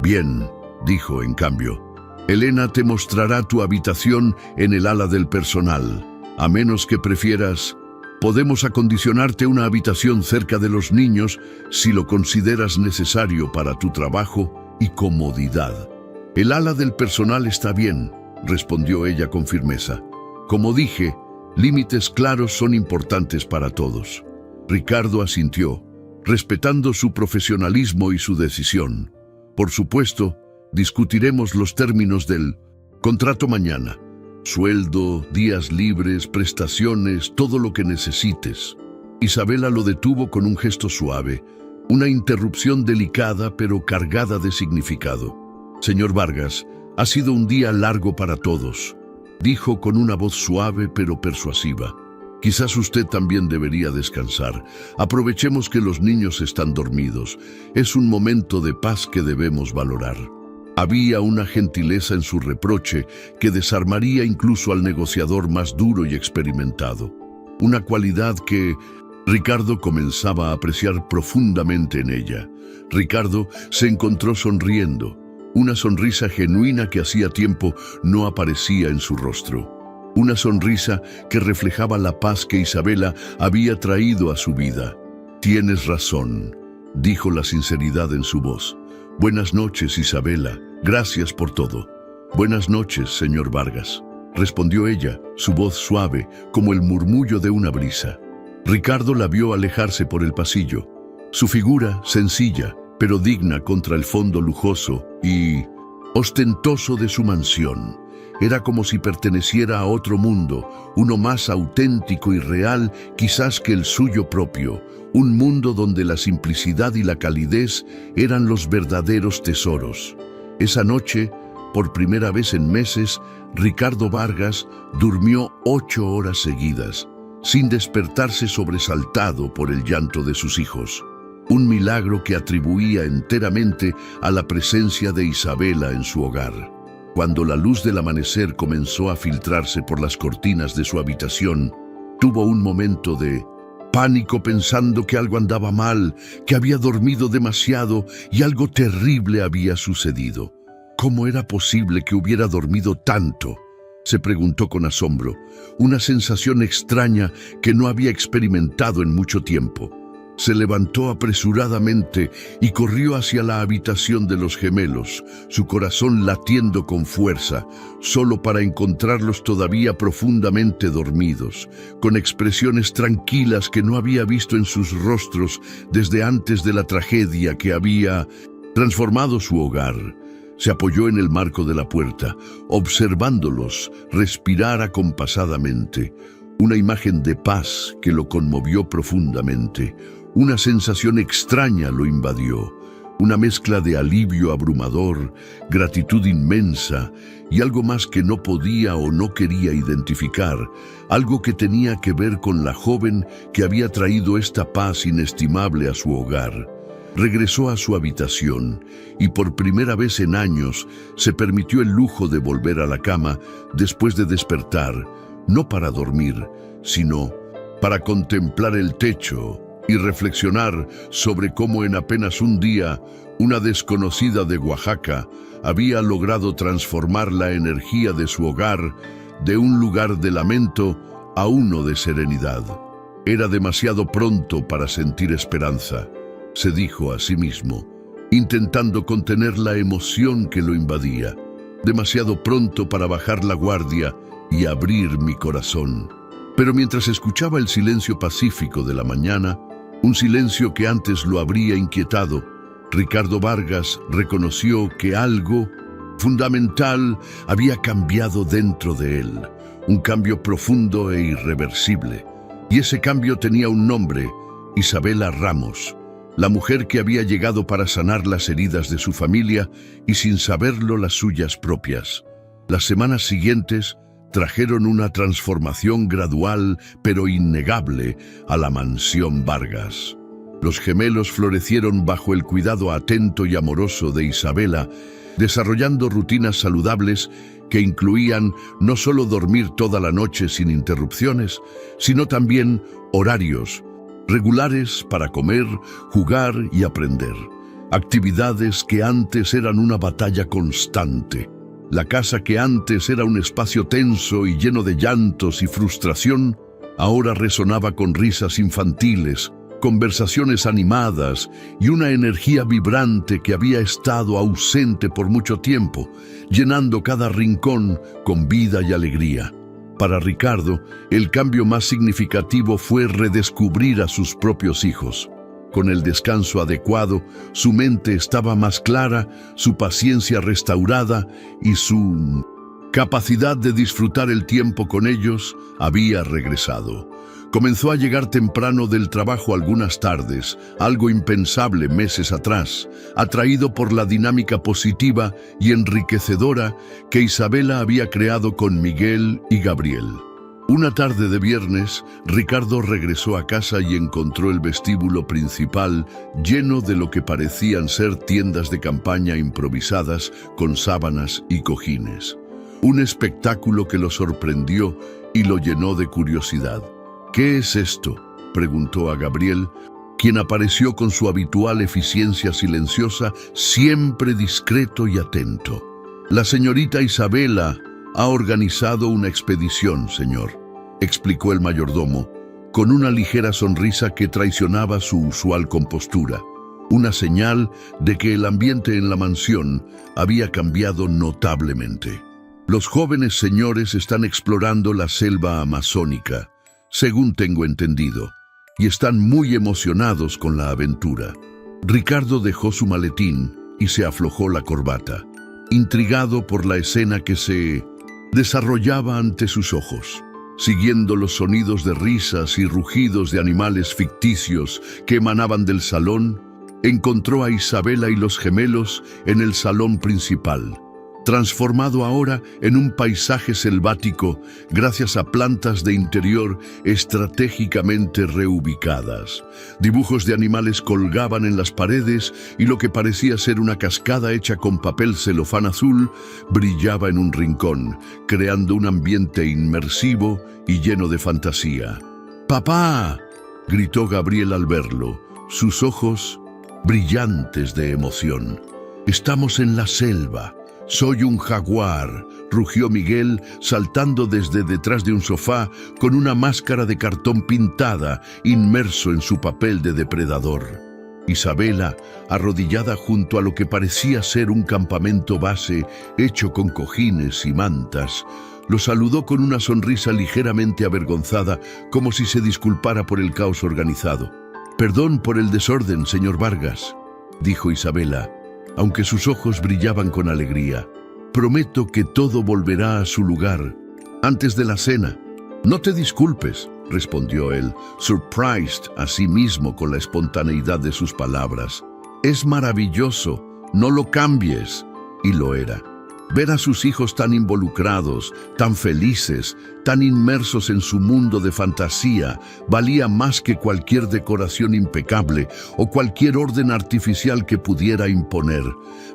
«Bien», dijo en cambio, «Elena te mostrará tu habitación en el ala del personal. A menos que prefieras, podemos acondicionarte una habitación cerca de los niños si lo consideras necesario para tu trabajo y comodidad». «El ala del personal está bien», respondió ella con firmeza. «Como dije, límites claros son importantes para todos». Ricardo asintió, respetando su profesionalismo y su decisión. «Por supuesto, discutiremos los términos del contrato mañana. Sueldo, días libres, prestaciones, todo lo que necesites». Isabela lo detuvo con un gesto suave, una interrupción delicada pero cargada de significado. «Señor Vargas, ha sido un día largo para todos», dijo con una voz suave pero persuasiva. «Quizás usted también debería descansar. Aprovechemos que los niños están dormidos. Es un momento de paz que debemos valorar». Había una gentileza en su reproche que desarmaría incluso al negociador más duro y experimentado. Una cualidad que Ricardo comenzaba a apreciar profundamente en ella. Ricardo se encontró sonriendo, una sonrisa genuina que hacía tiempo no aparecía en su rostro. Una sonrisa que reflejaba la paz que Isabela había traído a su vida. «Tienes razón», dijo la sinceridad en su voz. «Buenas noches, Isabela. Gracias por todo». «Buenas noches, señor Vargas», respondió ella, su voz suave como el murmullo de una brisa. Ricardo la vio alejarse por el pasillo. Su figura, sencilla, pero digna contra el fondo lujoso y ostentoso de su mansión. Era como si perteneciera a otro mundo, uno más auténtico y real quizás que el suyo propio, un mundo donde la simplicidad y la calidez eran los verdaderos tesoros. Esa noche, por primera vez en meses, Ricardo Vargas durmió 8 horas seguidas, sin despertarse sobresaltado por el llanto de sus hijos. Un milagro que atribuía enteramente a la presencia de Isabela en su hogar. Cuando la luz del amanecer comenzó a filtrarse por las cortinas de su habitación, tuvo un momento de pánico pensando que algo andaba mal, que había dormido demasiado y algo terrible había sucedido. ¿Cómo era posible que hubiera dormido tanto?, se preguntó con asombro, una sensación extraña que no había experimentado en mucho tiempo. Se levantó apresuradamente y corrió hacia la habitación de los gemelos, su corazón latiendo con fuerza, solo para encontrarlos todavía profundamente dormidos, con expresiones tranquilas que no había visto en sus rostros desde antes de la tragedia que había transformado su hogar. Se apoyó en el marco de la puerta, observándolos respirar acompasadamente, una imagen de paz que lo conmovió profundamente. Una sensación extraña lo invadió, una mezcla de alivio abrumador, gratitud inmensa y algo más que no podía o no quería identificar, algo que tenía que ver con la joven que había traído esta paz inestimable a su hogar. Regresó a su habitación y por primera vez en años se permitió el lujo de volver a la cama después de despertar, no para dormir, sino para contemplar el techo y reflexionar sobre cómo en apenas un día una desconocida de Oaxaca había logrado transformar la energía de su hogar de un lugar de lamento a uno de serenidad. Era demasiado pronto para sentir esperanza, se dijo a sí mismo, intentando contener la emoción que lo invadía. Demasiado pronto para bajar la guardia y abrir mi corazón. Pero mientras escuchaba el silencio pacífico de la mañana, un silencio que antes lo habría inquietado, Ricardo Vargas reconoció que algo fundamental había cambiado dentro de él, un cambio profundo e irreversible. Y ese cambio tenía un nombre: Isabela Ramos, la mujer que había llegado para sanar las heridas de su familia y, sin saberlo, las suyas propias. Las semanas siguientes trajeron una transformación gradual pero innegable a la mansión Vargas. Los gemelos florecieron bajo el cuidado atento y amoroso de Isabela, desarrollando rutinas saludables que incluían no solo dormir toda la noche sin interrupciones, sino también horarios regulares para comer, jugar y aprender. Actividades que antes eran una batalla constante. La casa que antes era un espacio tenso y lleno de llantos y frustración, ahora resonaba con risas infantiles, conversaciones animadas y una energía vibrante que había estado ausente por mucho tiempo, llenando cada rincón con vida y alegría. Para Ricardo, el cambio más significativo fue redescubrir a sus propios hijos. Con el descanso adecuado, su mente estaba más clara, su paciencia restaurada y su capacidad de disfrutar el tiempo con ellos había regresado. Comenzó a llegar temprano del trabajo algunas tardes, algo impensable meses atrás, atraído por la dinámica positiva y enriquecedora que Isabela había creado con Miguel y Gabriel. Una tarde de viernes, Ricardo regresó a casa y encontró el vestíbulo principal lleno de lo que parecían ser tiendas de campaña improvisadas con sábanas y cojines. Un espectáculo que lo sorprendió y lo llenó de curiosidad. «¿Qué es esto?», preguntó a Gabriel, quien apareció con su habitual eficiencia silenciosa, siempre discreto y atento. «La señorita Isabela ha organizado una expedición, señor», explicó el mayordomo, con una ligera sonrisa que traicionaba su usual compostura, una señal de que el ambiente en la mansión había cambiado notablemente. «Los jóvenes señores están explorando la selva amazónica, según tengo entendido, y están muy emocionados con la aventura». Ricardo dejó su maletín y se aflojó la corbata, intrigado por la escena que se desarrollaba ante sus ojos. Siguiendo los sonidos de risas y rugidos de animales ficticios que emanaban del salón, encontró a Isabela y los gemelos en el salón principal, transformado ahora en un paisaje selvático gracias a plantas de interior estratégicamente reubicadas. Dibujos de animales colgaban en las paredes y lo que parecía ser una cascada hecha con papel celofán azul brillaba en un rincón, creando un ambiente inmersivo y lleno de fantasía. «¡Papá!», gritó Gabriel al verlo, sus ojos brillantes de emoción. «Estamos en la selva. Soy un jaguar», rugió Miguel, saltando desde detrás de un sofá con una máscara de cartón pintada, inmerso en su papel de depredador. Isabela, arrodillada junto a lo que parecía ser un campamento base hecho con cojines y mantas, lo saludó con una sonrisa ligeramente avergonzada, como si se disculpara por el caos organizado. «Perdón por el desorden, señor Vargas», dijo Isabela, aunque sus ojos brillaban con alegría. «Prometo que todo volverá a su lugar antes de la cena». «No te disculpes», respondió él, surprised a sí mismo con la espontaneidad de sus palabras. «Es maravilloso, no lo cambies». Y lo era. Ver a sus hijos tan involucrados, tan felices, tan inmersos en su mundo de fantasía, valía más que cualquier decoración impecable o cualquier orden artificial que pudiera imponer.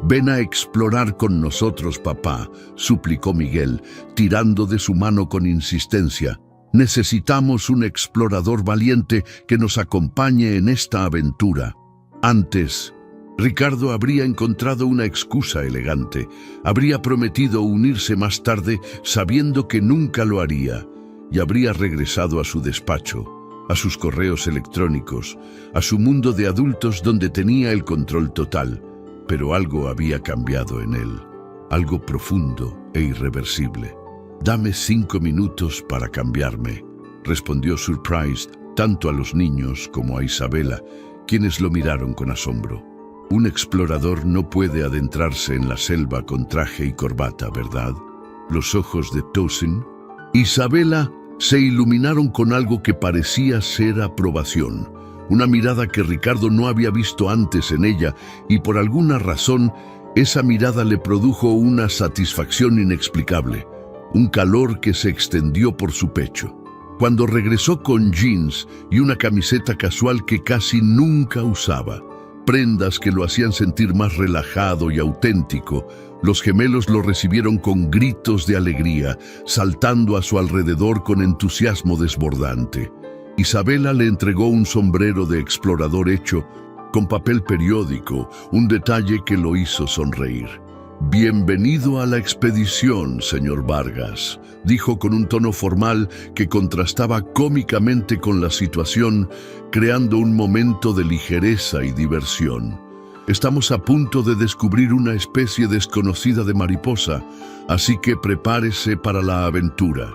«Ven a explorar con nosotros, papá», suplicó Miguel, tirando de su mano con insistencia. Necesitamos un explorador valiente que nos acompañe en esta aventura. Antes, Ricardo habría encontrado una excusa elegante. Habría prometido unirse más tarde sabiendo que nunca lo haría, y habría regresado a su despacho, a sus correos electrónicos, a su mundo de adultos donde tenía el control total. Pero algo había cambiado en él, algo profundo e irreversible. «Dame 5 minutos para cambiarme», respondió Surprise tanto a los niños como a Isabela, quienes lo miraron con asombro. Un explorador no puede adentrarse en la selva con traje y corbata, ¿verdad? Los ojos de Tosin, Isabela, se iluminaron con algo que parecía ser aprobación. Una mirada que Ricardo no había visto antes en ella, y por alguna razón, esa mirada le produjo una satisfacción inexplicable, un calor que se extendió por su pecho. Cuando regresó con jeans y una camiseta casual que casi nunca usaba, prendas que lo hacían sentir más relajado y auténtico, los gemelos lo recibieron con gritos de alegría, saltando a su alrededor con entusiasmo desbordante. Isabela le entregó un sombrero de explorador hecho con papel periódico, un detalle que lo hizo sonreír. «Bienvenido a la expedición, señor Vargas», dijo con un tono formal que contrastaba cómicamente con la situación, creando un momento de ligereza y diversión. «Estamos a punto de descubrir una especie desconocida de mariposa, así que prepárese para la aventura».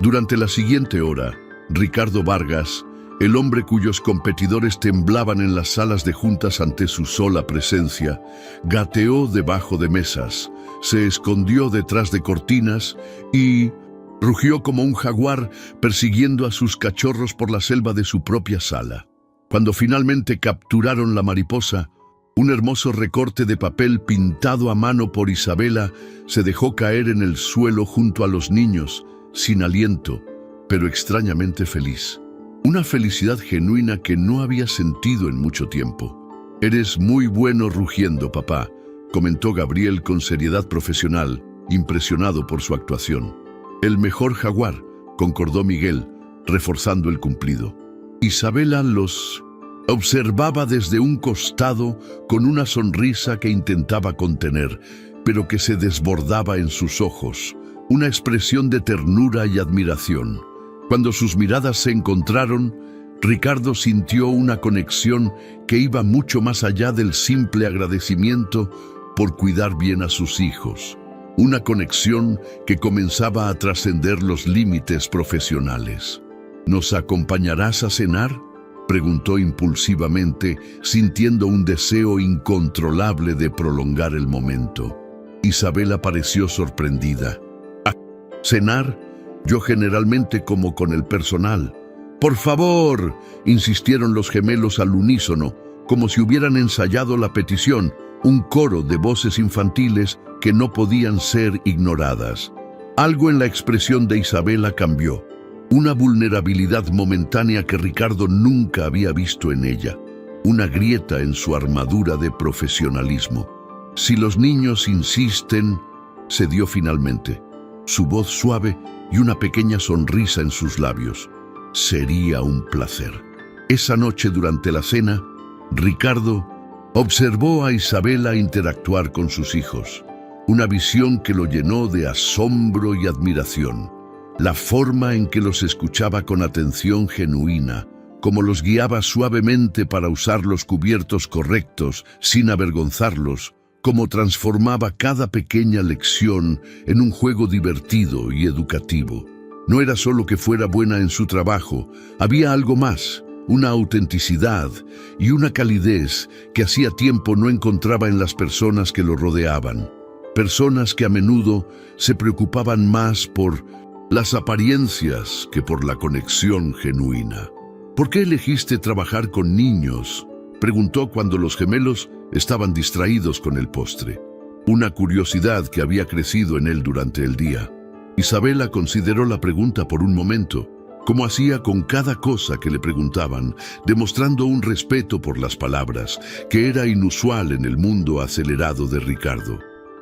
Durante la siguiente hora, Ricardo Vargas, el hombre cuyos competidores temblaban en las salas de juntas ante su sola presencia, gateó debajo de mesas, se escondió detrás de cortinas y rugió como un jaguar persiguiendo a sus cachorros por la selva de su propia sala. Cuando finalmente capturaron la mariposa, un hermoso recorte de papel pintado a mano por Isabela se dejó caer en el suelo junto a los niños, sin aliento, pero extrañamente feliz. Una felicidad genuina que no había sentido en mucho tiempo. «Eres muy bueno rugiendo, papá», comentó Gabriel con seriedad profesional, impresionado por su actuación. «El mejor jaguar», concordó Miguel, reforzando el cumplido. Isabela los observaba desde un costado con una sonrisa que intentaba contener, pero que se desbordaba en sus ojos, una expresión de ternura y admiración. Cuando sus miradas se encontraron, Ricardo sintió una conexión que iba mucho más allá del simple agradecimiento por cuidar bien a sus hijos. Una conexión que comenzaba a trascender los límites profesionales. «¿Nos acompañarás a cenar?», preguntó impulsivamente, sintiendo un deseo incontrolable de prolongar el momento. Isabela pareció sorprendida. «¿A cenar? Yo generalmente como con el personal». «Por favor», insistieron los gemelos al unísono, como si hubieran ensayado la petición, un coro de voces infantiles que no podían ser ignoradas. Algo en la expresión de Isabela cambió, una vulnerabilidad momentánea que Ricardo nunca había visto en ella, una grieta en su armadura de profesionalismo. «Si los niños insisten», cedió finalmente, su voz suave y una pequeña sonrisa en sus labios. «Sería un placer». Esa noche durante la cena, Ricardo observó a Isabela interactuar con sus hijos, una visión que lo llenó de asombro y admiración. La forma en que los escuchaba con atención genuina, como los guiaba suavemente para usar los cubiertos correctos sin avergonzarlos, cómo transformaba cada pequeña lección en un juego divertido y educativo. No era solo que fuera buena en su trabajo, había algo más, una autenticidad y una calidez que hacía tiempo no encontraba en las personas que lo rodeaban. Personas que a menudo se preocupaban más por las apariencias que por la conexión genuina. «¿Por qué elegiste trabajar con niños?», preguntó cuando los gemelos estaban distraídos con el postre. Una curiosidad que había crecido en él durante el día. Isabela consideró la pregunta por un momento, como hacía con cada cosa que le preguntaban, demostrando un respeto por las palabras, que era inusual en el mundo acelerado de Ricardo.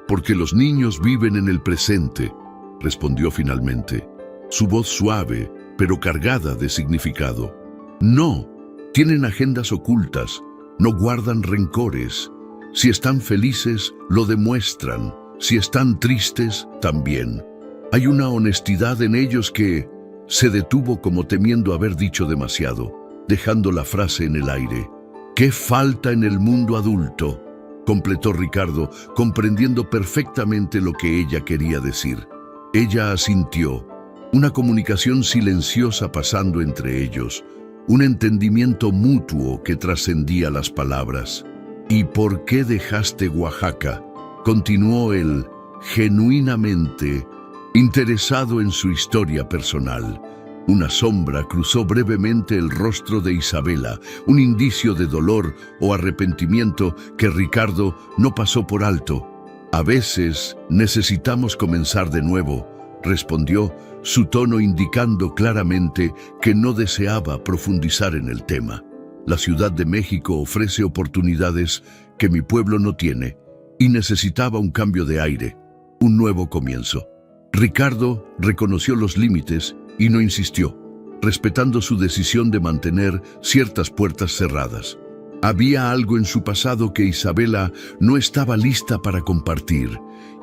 «Porque los niños viven en el presente», respondió finalmente. Su voz suave, pero cargada de significado. No, tienen agendas ocultas, no guardan rencores. Si están felices, lo demuestran. Si están tristes, también. Hay una honestidad en ellos que se detuvo como temiendo haber dicho demasiado, dejando la frase en el aire. «¿Qué falta en el mundo adulto?», completó Ricardo, comprendiendo perfectamente lo que ella quería decir. Ella asintió, una comunicación silenciosa pasando entre ellos, un entendimiento mutuo que trascendía las palabras. «¿Y por qué dejaste Oaxaca?», continuó él, genuinamente interesado en su historia personal. Una sombra cruzó brevemente el rostro de Isabela, un indicio de dolor o arrepentimiento que Ricardo no pasó por alto. «A veces necesitamos comenzar de nuevo», respondió, su tono indicando claramente que no deseaba profundizar en el tema. «La Ciudad de México ofrece oportunidades que mi pueblo no tiene, y necesitaba un cambio de aire, un nuevo comienzo». Ricardo reconoció los límites y no insistió, respetando su decisión de mantener ciertas puertas cerradas. Había algo en su pasado que Isabela no estaba lista para compartir,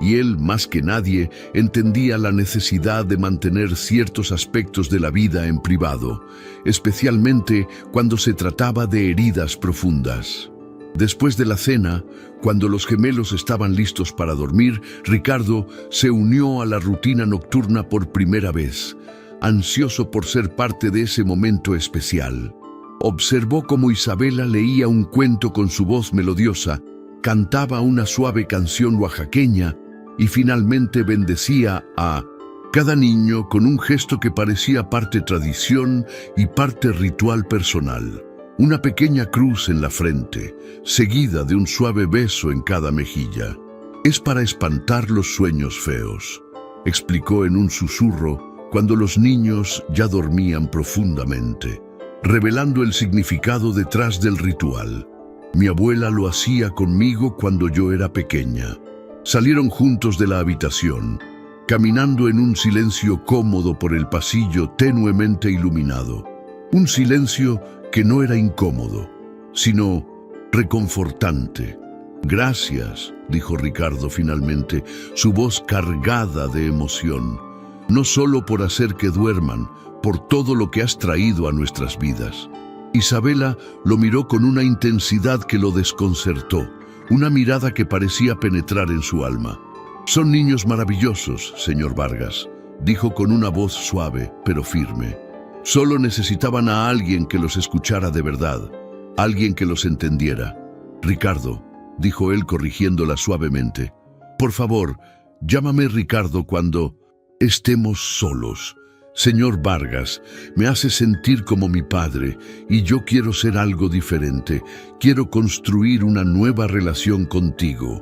y él, más que nadie, entendía la necesidad de mantener ciertos aspectos de la vida en privado, especialmente cuando se trataba de heridas profundas. Después de la cena, cuando los gemelos estaban listos para dormir, Ricardo se unió a la rutina nocturna por primera vez, ansioso por ser parte de ese momento especial. Observó cómo Isabela leía un cuento con su voz melodiosa, cantaba una suave canción oaxaqueña y finalmente bendecía a cada niño con un gesto que parecía parte tradición y parte ritual personal. Una pequeña cruz en la frente, seguida de un suave beso en cada mejilla. «Es para espantar los sueños feos», explicó en un susurro cuando los niños ya dormían profundamente, revelando el significado detrás del ritual. «Mi abuela lo hacía conmigo cuando yo era pequeña». Salieron juntos de la habitación, caminando en un silencio cómodo por el pasillo tenuemente iluminado. Un silencio que no era incómodo, sino reconfortante. «Gracias», dijo Ricardo finalmente, su voz cargada de emoción. «No solo por hacer que duerman, por todo lo que has traído a nuestras vidas». Isabela lo miró con una intensidad que lo desconcertó, una mirada que parecía penetrar en su alma. «Son niños maravillosos, señor Vargas», dijo con una voz suave pero firme. Solo necesitaban a alguien que los escuchara de verdad, alguien que los entendiera. «Ricardo», dijo él corrigiéndola suavemente, «por favor, llámame Ricardo cuando estemos solos. Señor Vargas, me hace sentir como mi padre y yo quiero ser algo diferente. Quiero construir una nueva relación contigo».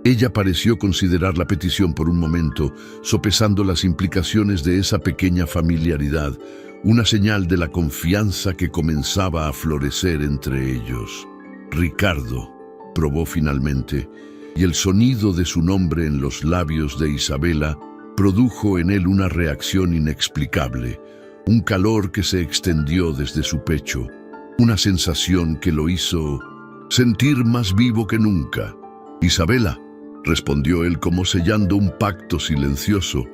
Ella pareció considerar la petición por un momento, sopesando las implicaciones de esa pequeña familiaridad, una señal de la confianza que comenzaba a florecer entre ellos. «Ricardo», probó finalmente, y el sonido de su nombre en los labios de Isabela produjo en él una reacción inexplicable, un calor que se extendió desde su pecho, una sensación que lo hizo sentir más vivo que nunca. «Isabela», respondió él como sellando un pacto silencioso,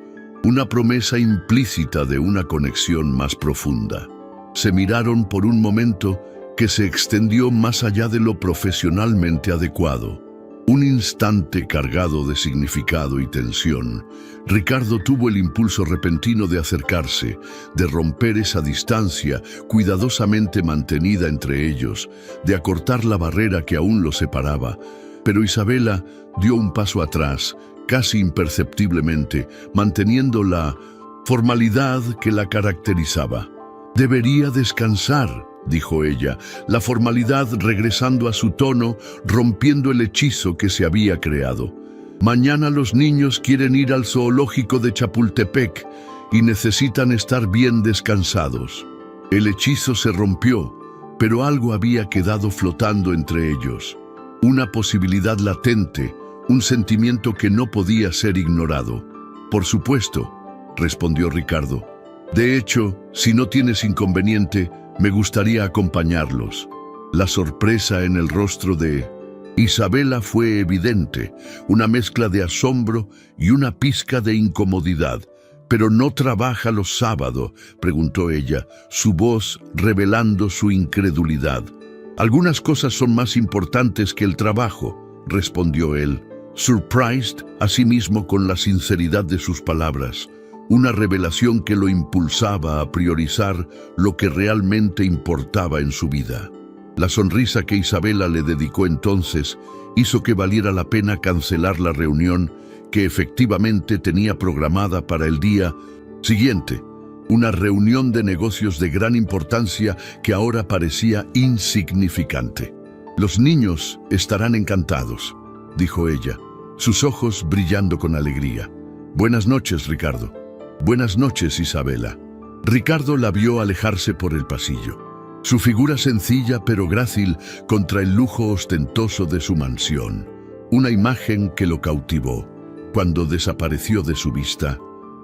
una promesa implícita de una conexión más profunda. Se miraron por un momento que se extendió más allá de lo profesionalmente adecuado. Un instante cargado de significado y tensión. Ricardo tuvo el impulso repentino de acercarse, de romper esa distancia cuidadosamente mantenida entre ellos, de acortar la barrera que aún los separaba. Pero Isabela dio un paso atrás, casi imperceptiblemente, manteniendo la formalidad que la caracterizaba. «Debería descansar», dijo ella, la formalidad regresando a su tono, rompiendo el hechizo que se había creado. «Mañana los niños quieren ir al zoológico de Chapultepec y necesitan estar bien descansados». El hechizo se rompió, pero algo había quedado flotando entre ellos. Una posibilidad latente, un sentimiento que no podía ser ignorado. «Por supuesto», respondió Ricardo. De hecho, si no tienes inconveniente, me gustaría acompañarlos. La sorpresa en el rostro de Isabela fue evidente, una mezcla de asombro y una pizca de incomodidad. «¿Pero no trabaja los sábados?», preguntó ella, su voz revelando su incredulidad. «Algunas cosas son más importantes que el trabajo», respondió él, surprised asimismo con la sinceridad de sus palabras, una revelación que lo impulsaba a priorizar lo que realmente importaba en su vida. La sonrisa que Isabela le dedicó entonces hizo que valiera la pena cancelar la reunión que efectivamente tenía programada para el día siguiente, una reunión de negocios de gran importancia que ahora parecía insignificante. «Los niños estarán encantados», dijo ella, sus ojos brillando con alegría. «Buenas noches, Ricardo». «Buenas noches, Isabela». Ricardo la vio alejarse por el pasillo, su figura sencilla pero grácil contra el lujo ostentoso de su mansión, una imagen que lo cautivó. Cuando desapareció de su vista,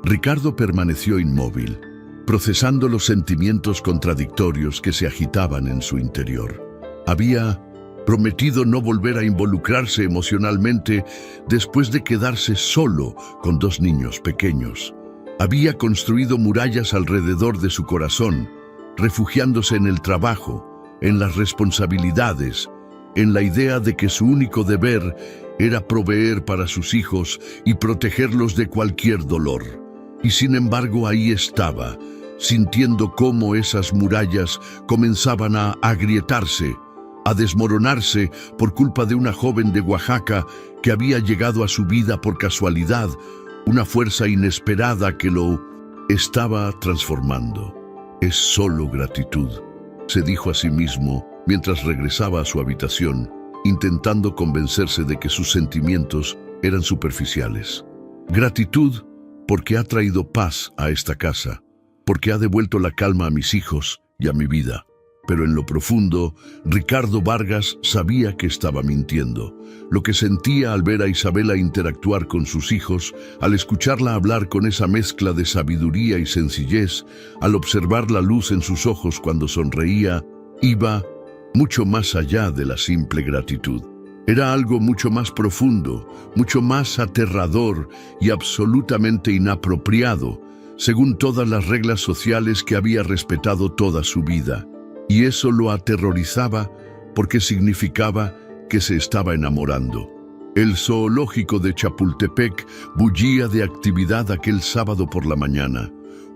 Ricardo permaneció inmóvil, procesando los sentimientos contradictorios que se agitaban en su interior. Había prometido no volver a involucrarse emocionalmente después de quedarse solo con 2 niños pequeños. Había construido murallas alrededor de su corazón, refugiándose en el trabajo, en las responsabilidades, en la idea de que su único deber era proveer para sus hijos y protegerlos de cualquier dolor. Y sin embargo ahí estaba, sintiendo cómo esas murallas comenzaban a agrietarse, a desmoronarse por culpa de una joven de Oaxaca que había llegado a su vida por casualidad, una fuerza inesperada que lo estaba transformando. «Es solo gratitud», se dijo a sí mismo mientras regresaba a su habitación, intentando convencerse de que sus sentimientos eran superficiales. Gratitud porque ha traído paz a esta casa, porque ha devuelto la calma a mis hijos y a mi vida. Pero en lo profundo, Ricardo Vargas sabía que estaba mintiendo. Lo que sentía al ver a Isabela interactuar con sus hijos, al escucharla hablar con esa mezcla de sabiduría y sencillez, al observar la luz en sus ojos cuando sonreía, iba mucho más allá de la simple gratitud. Era algo mucho más profundo, mucho más aterrador y absolutamente inapropiado, según todas las reglas sociales que había respetado toda su vida. Y eso lo aterrorizaba porque significaba que se estaba enamorando. El zoológico de Chapultepec bullía de actividad aquel sábado por la mañana,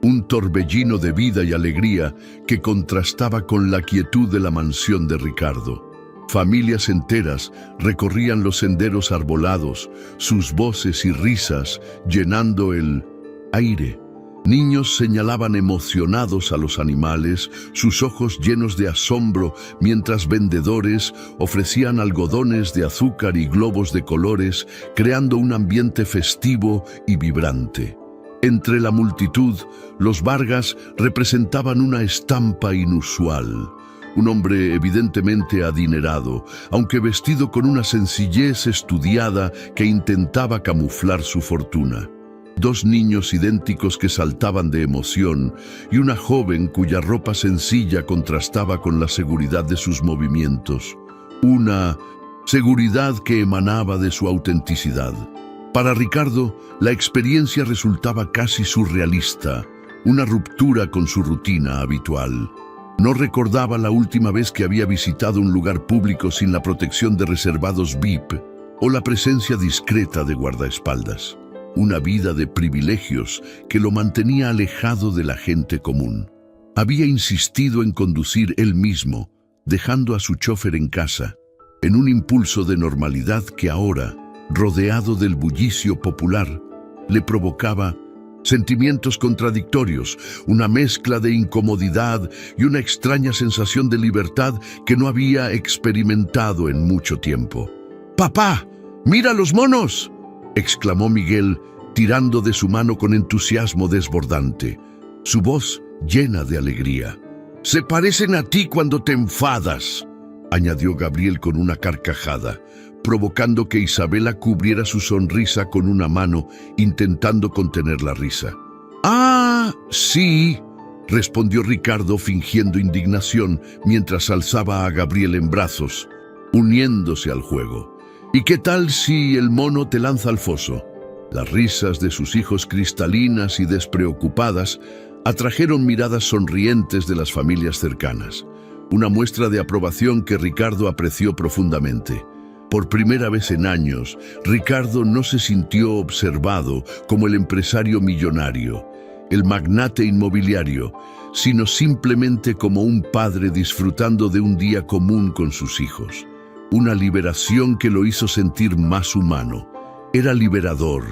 un torbellino de vida y alegría que contrastaba con la quietud de la mansión de Ricardo. Familias enteras recorrían los senderos arbolados, sus voces y risas llenando el aire. Niños señalaban emocionados a los animales, sus ojos llenos de asombro, mientras vendedores ofrecían algodones de azúcar y globos de colores, creando un ambiente festivo y vibrante. Entre la multitud, los Vargas representaban una estampa inusual. Un hombre evidentemente adinerado, aunque vestido con una sencillez estudiada que intentaba camuflar su fortuna. 2 niños idénticos que saltaban de emoción y una joven cuya ropa sencilla contrastaba con la seguridad de sus movimientos. Una seguridad que emanaba de su autenticidad. Para Ricardo, la experiencia resultaba casi surrealista, una ruptura con su rutina habitual. No recordaba la última vez que había visitado un lugar público sin la protección de reservados VIP o la presencia discreta de guardaespaldas. Una vida de privilegios que lo mantenía alejado de la gente común. Había insistido en conducir él mismo, dejando a su chofer en casa, en un impulso de normalidad que ahora, rodeado del bullicio popular, le provocaba sentimientos contradictorios, una mezcla de incomodidad y una extraña sensación de libertad que no había experimentado en mucho tiempo. «¡Papá! ¡Mira los monos!», exclamó Miguel, tirando de su mano con entusiasmo desbordante, su voz llena de alegría. «Se parecen a ti cuando te enfadas», añadió Gabriel con una carcajada, provocando que Isabela cubriera su sonrisa con una mano, intentando contener la risa. Ah, sí, respondió Ricardo fingiendo indignación mientras alzaba a Gabriel en brazos, uniéndose al juego. ¿Y qué tal si el mono te lanza al foso? Las risas de sus hijos cristalinas y despreocupadas atrajeron miradas sonrientes de las familias cercanas, una muestra de aprobación que Ricardo apreció profundamente. Por primera vez en años, Ricardo no se sintió observado como el empresario millonario, el magnate inmobiliario, sino simplemente como un padre disfrutando de un día común con sus hijos. Una liberación que lo hizo sentir más humano. Era liberador,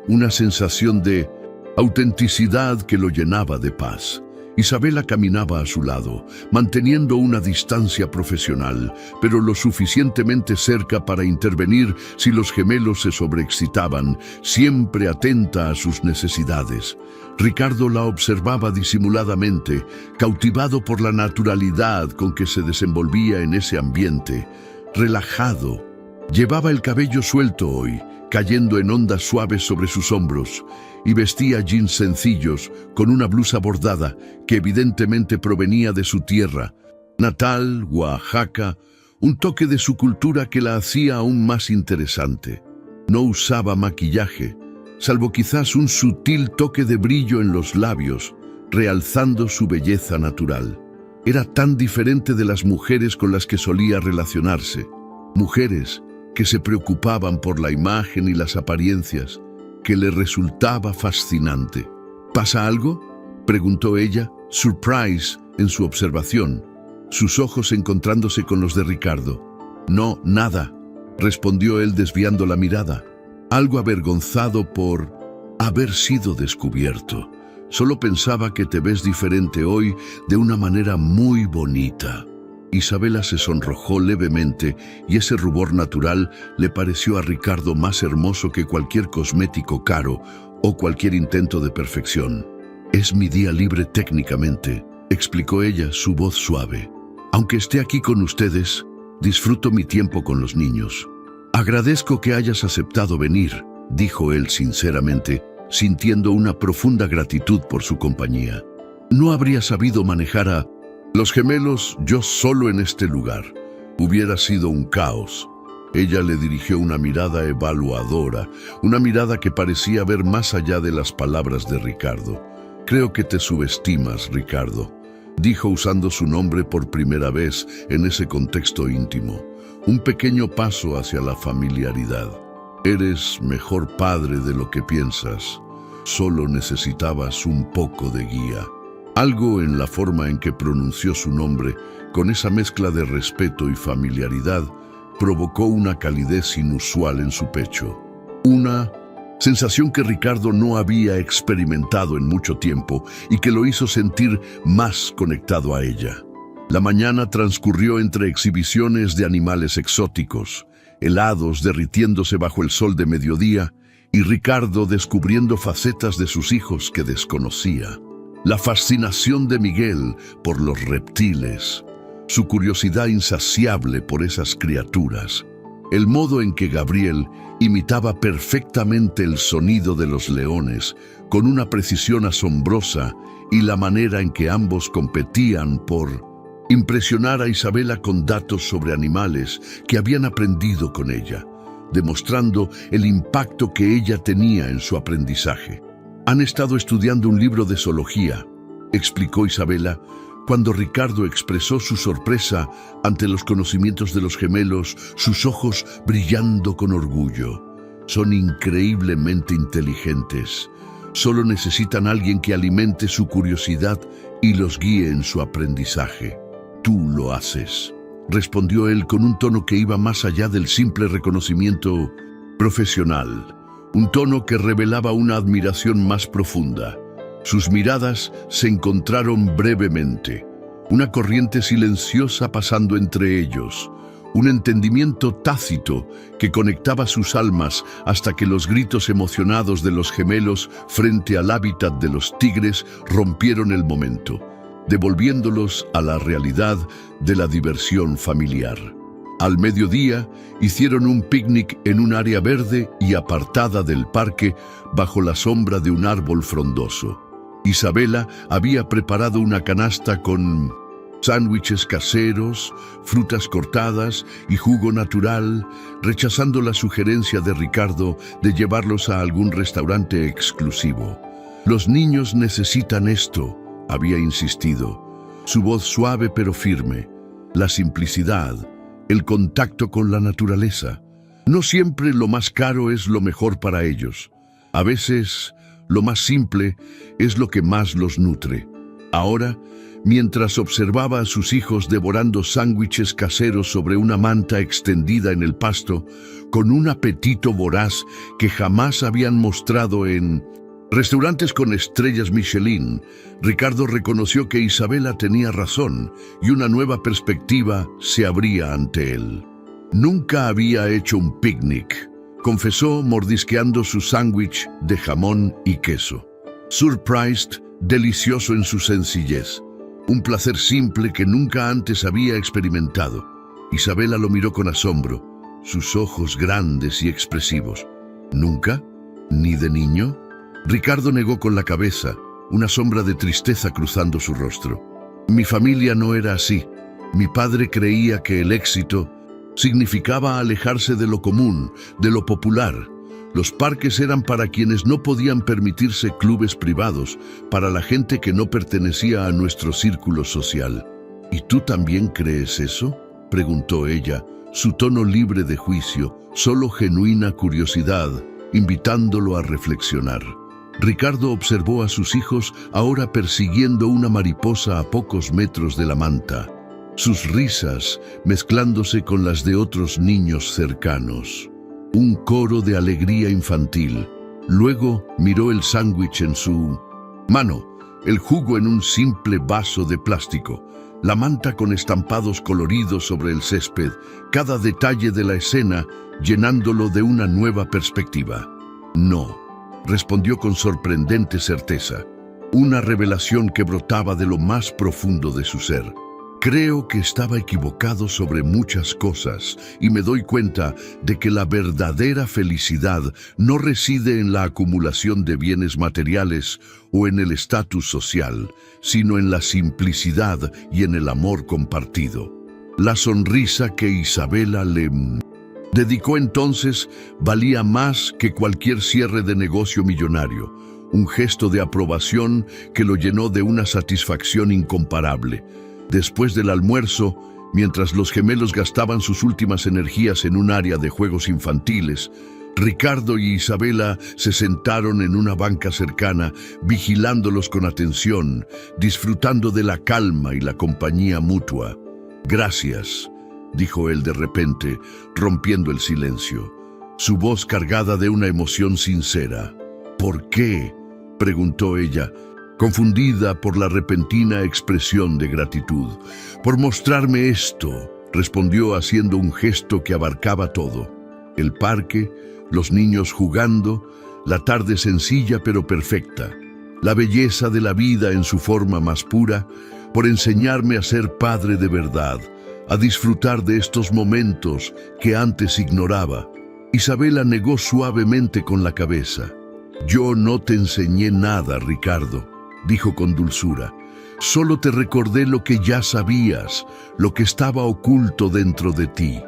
una sensación de autenticidad que lo llenaba de paz. Isabela caminaba a su lado, manteniendo una distancia profesional, pero lo suficientemente cerca para intervenir si los gemelos se sobreexcitaban, siempre atenta a sus necesidades. Ricardo la observaba disimuladamente, cautivado por la naturalidad con que se desenvolvía en ese ambiente. Relajado. Llevaba el cabello suelto hoy, cayendo en ondas suaves sobre sus hombros, y vestía jeans sencillos con una blusa bordada que evidentemente provenía de su tierra natal, Oaxaca, un toque de su cultura que la hacía aún más interesante. No usaba maquillaje, salvo quizás un sutil toque de brillo en los labios, realzando su belleza natural. Era tan diferente de las mujeres con las que solía relacionarse, mujeres que se preocupaban por la imagen y las apariencias, que le resultaba fascinante. ¿Pasa algo?, preguntó ella, surprise en su observación, sus ojos encontrándose con los de Ricardo. No, nada, respondió él desviando la mirada, algo avergonzado por haber sido descubierto. Solo pensaba que te ves diferente hoy de una manera muy bonita. Isabela se sonrojó levemente y ese rubor natural le pareció a Ricardo más hermoso que cualquier cosmético caro o cualquier intento de perfección. Es mi día libre técnicamente, explicó ella, su voz suave. Aunque esté aquí con ustedes, disfruto mi tiempo con los niños. Agradezco que hayas aceptado venir, dijo él sinceramente, sintiendo una profunda gratitud por su compañía. No habría sabido manejar a los gemelos yo solo en este lugar. Hubiera sido un caos. Ella le dirigió una mirada evaluadora, una mirada que parecía ver más allá de las palabras de Ricardo. Creo que te subestimas, Ricardo, dijo usando su nombre por primera vez en ese contexto íntimo. Un pequeño paso hacia la familiaridad. Eres mejor padre de lo que piensas. Solo necesitabas un poco de guía. Algo en la forma en que pronunció su nombre, con esa mezcla de respeto y familiaridad, provocó una calidez inusual en su pecho. Una sensación que Ricardo no había experimentado en mucho tiempo y que lo hizo sentir más conectado a ella. La mañana transcurrió entre exhibiciones de animales exóticos, helados derritiéndose bajo el sol de mediodía y Ricardo descubriendo facetas de sus hijos que desconocía. La fascinación de Miguel por los reptiles, su curiosidad insaciable por esas criaturas, el modo en que Gabriel imitaba perfectamente el sonido de los leones con una precisión asombrosa y la manera en que ambos competían por impresionar a Isabela con datos sobre animales que habían aprendido con ella, demostrando el impacto que ella tenía en su aprendizaje. Han estado estudiando un libro de zoología, explicó Isabela, cuando Ricardo expresó su sorpresa ante los conocimientos de los gemelos, sus ojos brillando con orgullo. Son increíblemente inteligentes. Solo necesitan a alguien que alimente su curiosidad y los guíe en su aprendizaje. Tú lo haces, respondió él con un tono que iba más allá del simple reconocimiento profesional. Un tono que revelaba una admiración más profunda. Sus miradas se encontraron brevemente, una corriente silenciosa pasando entre ellos, un entendimiento tácito que conectaba sus almas hasta que los gritos emocionados de los gemelos frente al hábitat de los tigres rompieron el momento, devolviéndolos a la realidad de la diversión familiar. Al mediodía, hicieron un picnic en un área verde y apartada del parque bajo la sombra de un árbol frondoso. Isabela había preparado una canasta con sándwiches caseros, frutas cortadas y jugo natural, rechazando la sugerencia de Ricardo de llevarlos a algún restaurante exclusivo. «Los niños necesitan esto», había insistido. Su voz suave pero firme. La simplicidad, el contacto con la naturaleza. No siempre lo más caro es lo mejor para ellos. A veces, lo más simple es lo que más los nutre. Ahora, mientras observaba a sus hijos devorando sándwiches caseros sobre una manta extendida en el pasto, con un apetito voraz que jamás habían mostrado en restaurantes con estrellas Michelin, Ricardo reconoció que Isabela tenía razón y una nueva perspectiva se abría ante él. Nunca había hecho un picnic, confesó mordisqueando su sándwich de jamón y queso. Surprised, delicioso en su sencillez. Un placer simple que nunca antes había experimentado. Isabela lo miró con asombro, sus ojos grandes y expresivos. ¿Nunca? ¿Ni de niño? Ricardo negó con la cabeza, una sombra de tristeza cruzando su rostro. Mi familia no era así. Mi padre creía que el éxito significaba alejarse de lo común, de lo popular. Los parques eran para quienes no podían permitirse clubes privados, para la gente que no pertenecía a nuestro círculo social. ¿Y tú también crees eso?, preguntó ella, su tono libre de juicio, solo genuina curiosidad, invitándolo a reflexionar. Ricardo observó a sus hijos ahora persiguiendo una mariposa a pocos metros de la manta, sus risas mezclándose con las de otros niños cercanos. Un coro de alegría infantil. Luego miró el sándwich en su mano, el jugo en un simple vaso de plástico, la manta con estampados coloridos sobre el césped, cada detalle de la escena llenándolo de una nueva perspectiva. No, respondió con sorprendente certeza, una revelación que brotaba de lo más profundo de su ser. Creo que estaba equivocado sobre muchas cosas y me doy cuenta de que la verdadera felicidad no reside en la acumulación de bienes materiales o en el estatus social, sino en la simplicidad y en el amor compartido. La sonrisa que Isabela le dedicó entonces valía más que cualquier cierre de negocio millonario, un gesto de aprobación que lo llenó de una satisfacción incomparable. Después del almuerzo, mientras los gemelos gastaban sus últimas energías en un área de juegos infantiles, Ricardo y Isabela se sentaron en una banca cercana, vigilándolos con atención, disfrutando de la calma y la compañía mutua. «Gracias», dijo él de repente, rompiendo el silencio, su voz cargada de una emoción sincera. «¿Por qué?», preguntó ella, confundida por la repentina expresión de gratitud. «Por mostrarme esto», respondió haciendo un gesto que abarcaba todo. El parque, los niños jugando, la tarde sencilla pero perfecta, la belleza de la vida en su forma más pura, por enseñarme a ser padre de verdad, a disfrutar de estos momentos que antes ignoraba. Isabela negó suavemente con la cabeza. «Yo no te enseñé nada, Ricardo», dijo con dulzura. «Solo te recordé lo que ya sabías, lo que estaba oculto dentro de ti.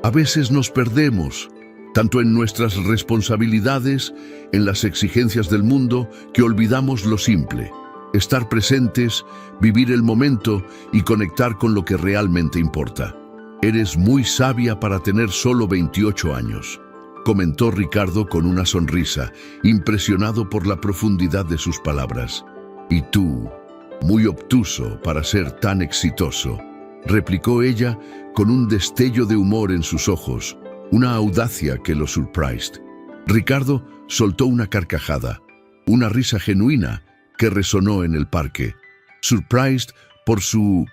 A veces nos perdemos, tanto en nuestras responsabilidades, en las exigencias del mundo, que olvidamos lo simple. Estar presentes, vivir el momento y conectar con lo que realmente importa. Eres muy sabia para tener solo 28 años», comentó Ricardo con una sonrisa, impresionado por la profundidad de sus palabras. «Y tú, muy obtuso para ser tan exitoso», replicó ella con un destello de humor en sus ojos, una audacia que lo surprised. Ricardo soltó una carcajada, una risa genuina que resonó en el parque, surprised por su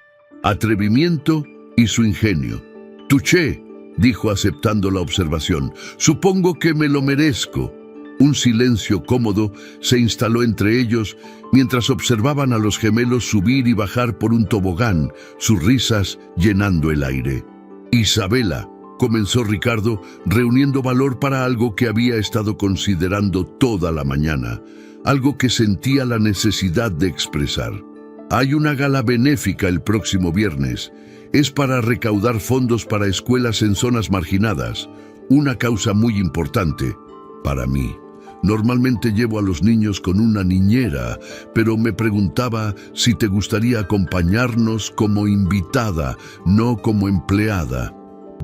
atrevimiento y su ingenio. «Touché», dijo aceptando la observación. «Supongo que me lo merezco». Un silencio cómodo se instaló entre ellos mientras observaban a los gemelos subir y bajar por un tobogán, sus risas llenando el aire. «Isabela», comenzó Ricardo, reuniendo valor para algo que había estado considerando toda la mañana. algo que sentía la necesidad de expresar. Hay una gala benéfica el próximo viernes. Es para recaudar fondos para escuelas en zonas marginadas, una causa muy importante para mí. Normalmente llevo a los niños con una niñera, pero me preguntaba si te gustaría acompañarnos como invitada, no como empleada,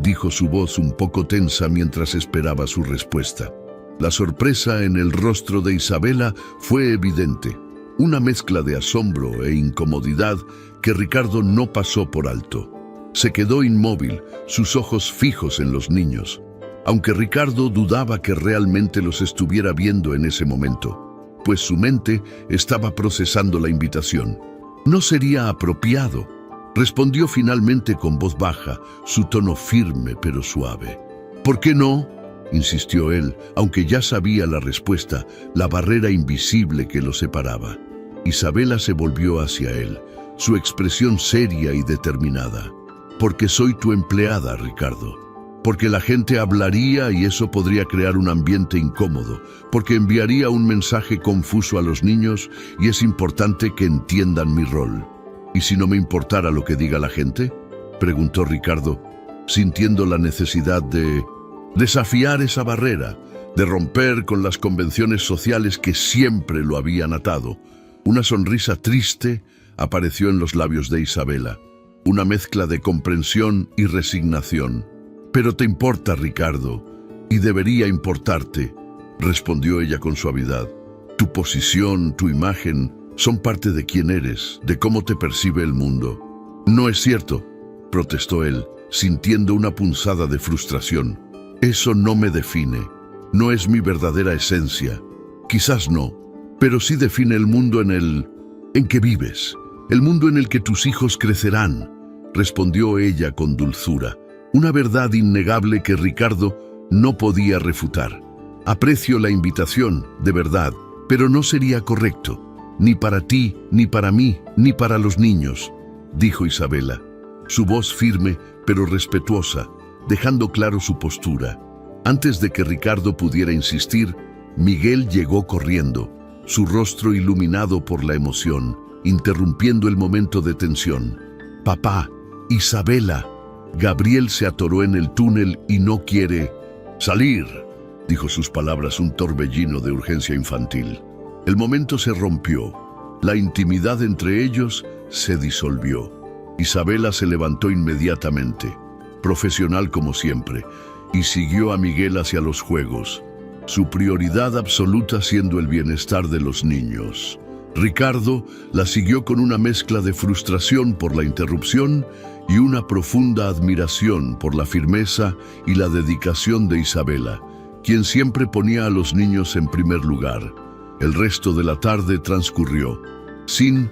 dijo su voz un poco tensa mientras esperaba su respuesta. La sorpresa en el rostro de Isabela fue evidente, una mezcla de asombro e incomodidad que Ricardo no pasó por alto. Se quedó inmóvil, sus ojos fijos en los niños, aunque Ricardo dudaba que realmente los estuviera viendo en ese momento, pues su mente estaba procesando la invitación. No sería apropiado, respondió finalmente con voz baja, su tono firme pero suave. ¿Por qué no?, insistió él, aunque ya sabía la respuesta, la barrera invisible que lo separaba. Isabela se volvió hacia él, su expresión seria y determinada. Porque soy tu empleada, Ricardo. Porque la gente hablaría y eso podría crear un ambiente incómodo. Porque enviaría un mensaje confuso a los niños y es importante que entiendan mi rol. ¿Y si no me importara lo que diga la gente?, preguntó Ricardo, sintiendo la necesidad de desafiar esa barrera, de romper con las convenciones sociales que siempre lo habían atado. Una sonrisa triste apareció en los labios de Isabela, una mezcla de comprensión y resignación. «Pero te importa, Ricardo, y debería importarte», respondió ella con suavidad. «Tu posición, tu imagen, son parte de quién eres, de cómo te percibe el mundo». «No es cierto», protestó él, sintiendo una punzada de frustración. «Eso no me define, no es mi verdadera esencia. Quizás no, pero sí define el mundo en que vives, el mundo en el que tus hijos crecerán», respondió ella con dulzura, una verdad innegable que Ricardo no podía refutar. «Aprecio la invitación, de verdad, pero no sería correcto, ni para ti, ni para mí, ni para los niños», dijo Isabela, su voz firme pero respetuosa, dejando claro su postura. Antes de que Ricardo pudiera insistir, Miguel llegó corriendo, su rostro iluminado por la emoción, interrumpiendo el momento de tensión. «Papá, Isabela». Gabriel se atoró en el túnel y no quiere salir, dijo sus palabras un torbellino de urgencia infantil. El momento se rompió. La intimidad entre ellos se disolvió. Isabela se levantó inmediatamente, profesional como siempre, y siguió a Miguel hacia los juegos, su prioridad absoluta siendo el bienestar de los niños. Ricardo la siguió con una mezcla de frustración por la interrupción y una profunda admiración por la firmeza y la dedicación de Isabela, quien siempre ponía a los niños en primer lugar. El resto de la tarde transcurrió, sin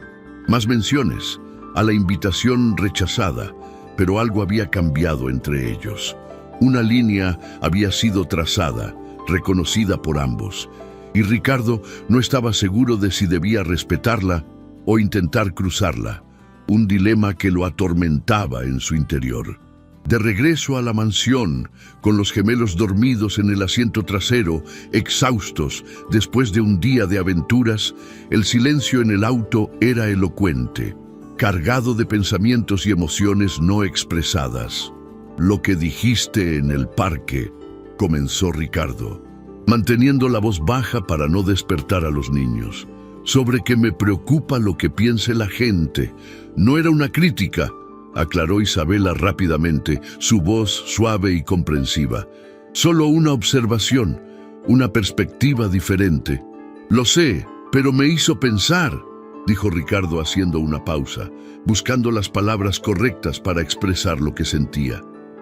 más menciones, a la invitación rechazada, pero algo había cambiado entre ellos. Una línea había sido trazada, reconocida por ambos, y Ricardo no estaba seguro de si debía respetarla o intentar cruzarla, un dilema que lo atormentaba en su interior. De regreso a la mansión, con los gemelos dormidos en el asiento trasero, exhaustos después de un día de aventuras, el silencio en el auto era elocuente, cargado de pensamientos y emociones no expresadas. «Lo que dijiste en el parque», comenzó Ricardo, manteniendo la voz baja para no despertar a los niños, «sobre que me preocupa lo que piense la gente. No era una crítica», aclaró Isabela rápidamente, su voz suave y comprensiva. «Solo una observación, una perspectiva diferente». «Lo sé, pero me hizo pensar», dijo Ricardo haciendo una pausa, buscando las palabras correctas para expresar lo que sentía.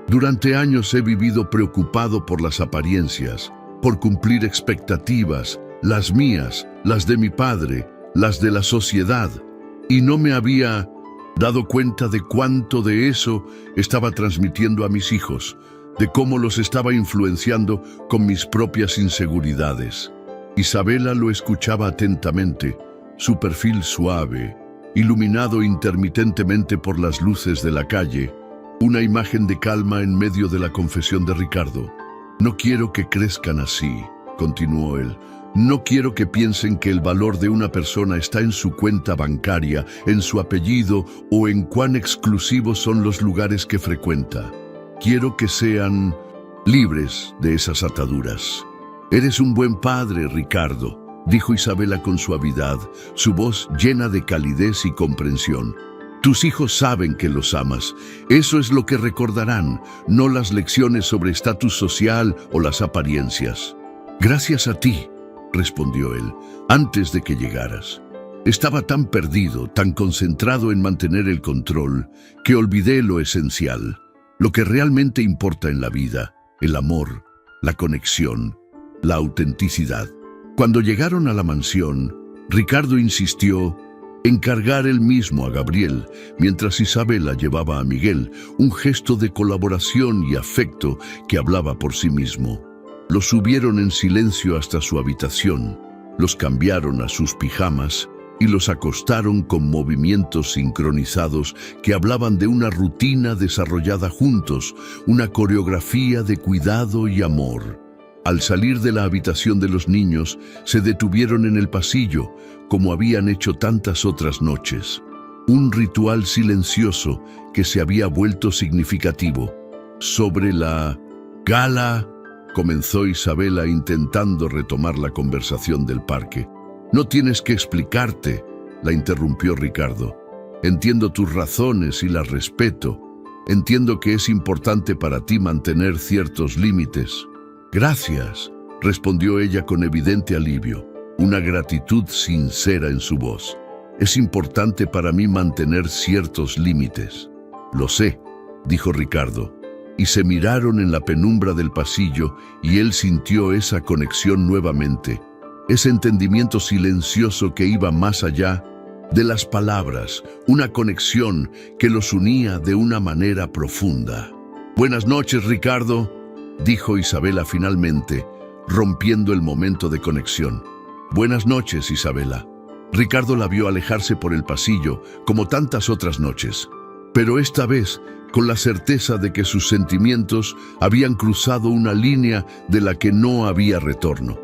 «Durante años he vivido preocupado por las apariencias, por cumplir expectativas, las mías, las de mi padre, las de la sociedad, y no me había dado cuenta de cuánto de eso estaba transmitiendo a mis hijos, de cómo los estaba influenciando con mis propias inseguridades». Isabela lo escuchaba atentamente, su perfil suave, iluminado intermitentemente por las luces de la calle, una imagen de calma en medio de la confesión de Ricardo. «No quiero que crezcan así», continuó él. No quiero que piensen que el valor de una persona está en su cuenta bancaria, en su apellido o en cuán exclusivos son los lugares que frecuenta. Quiero que sean libres de esas ataduras. Eres un buen padre, Ricardo, dijo Isabela con suavidad, su voz llena de calidez y comprensión. Tus hijos saben que los amas. Eso es lo que recordarán, no las lecciones sobre estatus social o las apariencias. Gracias a ti, respondió él, antes de que llegaras. Estaba tan perdido, tan concentrado en mantener el control, que olvidé lo esencial, lo que realmente importa en la vida, el amor, la conexión, la autenticidad. Cuando llegaron a la mansión, Ricardo insistió en cargar él mismo a Gabriel, mientras Isabela llevaba a Miguel, un gesto de colaboración y afecto que hablaba por sí mismo. Los subieron en silencio hasta su habitación, los cambiaron a sus pijamas y los acostaron con movimientos sincronizados que hablaban de una rutina desarrollada juntos, una coreografía de cuidado y amor. Al salir de la habitación de los niños, se detuvieron en el pasillo, como habían hecho tantas otras noches. Un ritual silencioso que se había vuelto significativo. Sobre la gala, comenzó Isabela intentando retomar la conversación del parque. No tienes que explicarte, la interrumpió Ricardo. Entiendo tus razones y las respeto. Entiendo que es importante para ti mantener ciertos límites. Gracias, respondió ella con evidente alivio, una gratitud sincera en su voz. Es importante para mí mantener ciertos límites. Lo sé, dijo Ricardo, y se miraron en la penumbra del pasillo y él sintió esa conexión nuevamente, ese entendimiento silencioso que iba más allá de las palabras, una conexión que los unía de una manera profunda. Buenas noches, Ricardo, dijo Isabela finalmente, rompiendo el momento de conexión. Buenas noches, Isabela. Ricardo la vio alejarse por el pasillo, como tantas otras noches, pero esta vez con la certeza de que sus sentimientos habían cruzado una línea de la que no había retorno.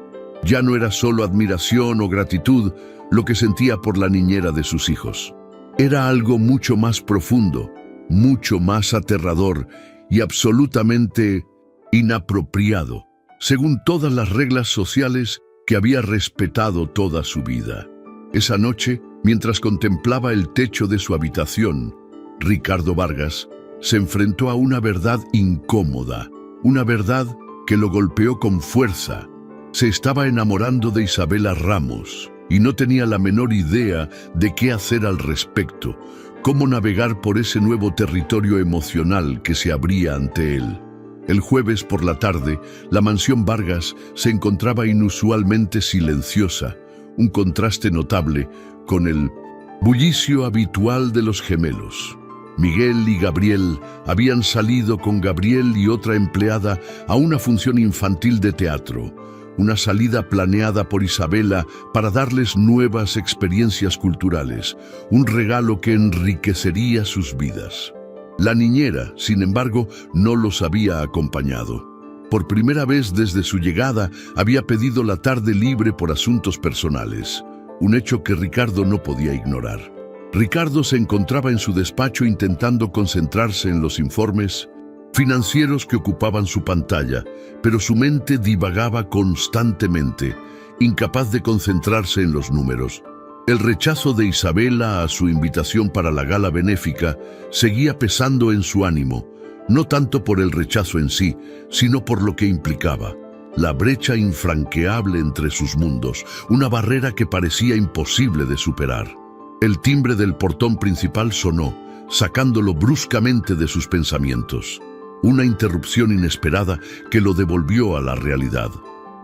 Ya no era solo admiración o gratitud lo que sentía por la niñera de sus hijos. Era algo mucho más profundo, mucho más aterrador y absolutamente inapropiado, según todas las reglas sociales que había respetado toda su vida. Esa noche, mientras contemplaba el techo de su habitación, Ricardo Vargas se enfrentó a una verdad incómoda, una verdad que lo golpeó con fuerza. Se estaba enamorando de Isabela Ramos y no tenía la menor idea de qué hacer al respecto, cómo navegar por ese nuevo territorio emocional que se abría ante él. El jueves por la tarde, la mansión Vargas se encontraba inusualmente silenciosa, un contraste notable con el bullicio habitual de los gemelos. Miguel y Gabriel habían salido con Gabriel y otra empleada a una función infantil de teatro, una salida planeada por Isabela para darles nuevas experiencias culturales, un regalo que enriquecería sus vidas. La niñera, sin embargo, no los había acompañado. Por primera vez desde su llegada, había pedido la tarde libre por asuntos personales, un hecho que Ricardo no podía ignorar. Ricardo se encontraba en su despacho intentando concentrarse en los informes financieros que ocupaban su pantalla, pero su mente divagaba constantemente, incapaz de concentrarse en los números. El rechazo de Isabela a su invitación para la gala benéfica seguía pesando en su ánimo, no tanto por el rechazo en sí, sino por lo que implicaba. La brecha infranqueable entre sus mundos, una barrera que parecía imposible de superar. El timbre del portón principal sonó, sacándolo bruscamente de sus pensamientos. Una interrupción inesperada que lo devolvió a la realidad.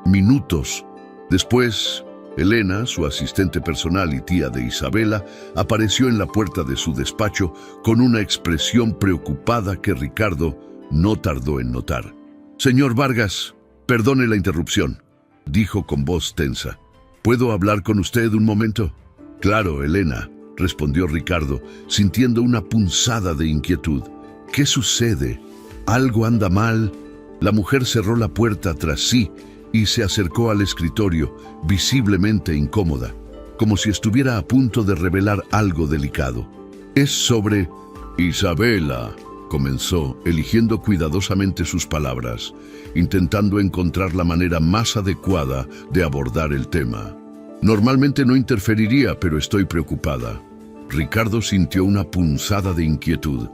Minutos después, Elena, su asistente personal y tía de Isabela, apareció en la puerta de su despacho con una expresión preocupada que Ricardo no tardó en notar. «Señor Vargas, perdone la interrupción», dijo con voz tensa. «¿Puedo hablar con usted un momento?» «Claro, Elena», respondió Ricardo, sintiendo una punzada de inquietud. «¿Qué sucede? ¿Algo anda mal?» La mujer cerró la puerta tras sí y se acercó al escritorio, visiblemente incómoda, como si estuviera a punto de revelar algo delicado. Es sobre Isabela, comenzó, eligiendo cuidadosamente sus palabras, intentando encontrar la manera más adecuada de abordar el tema. Normalmente no interferiría, pero estoy preocupada. Ricardo sintió una punzada de inquietud,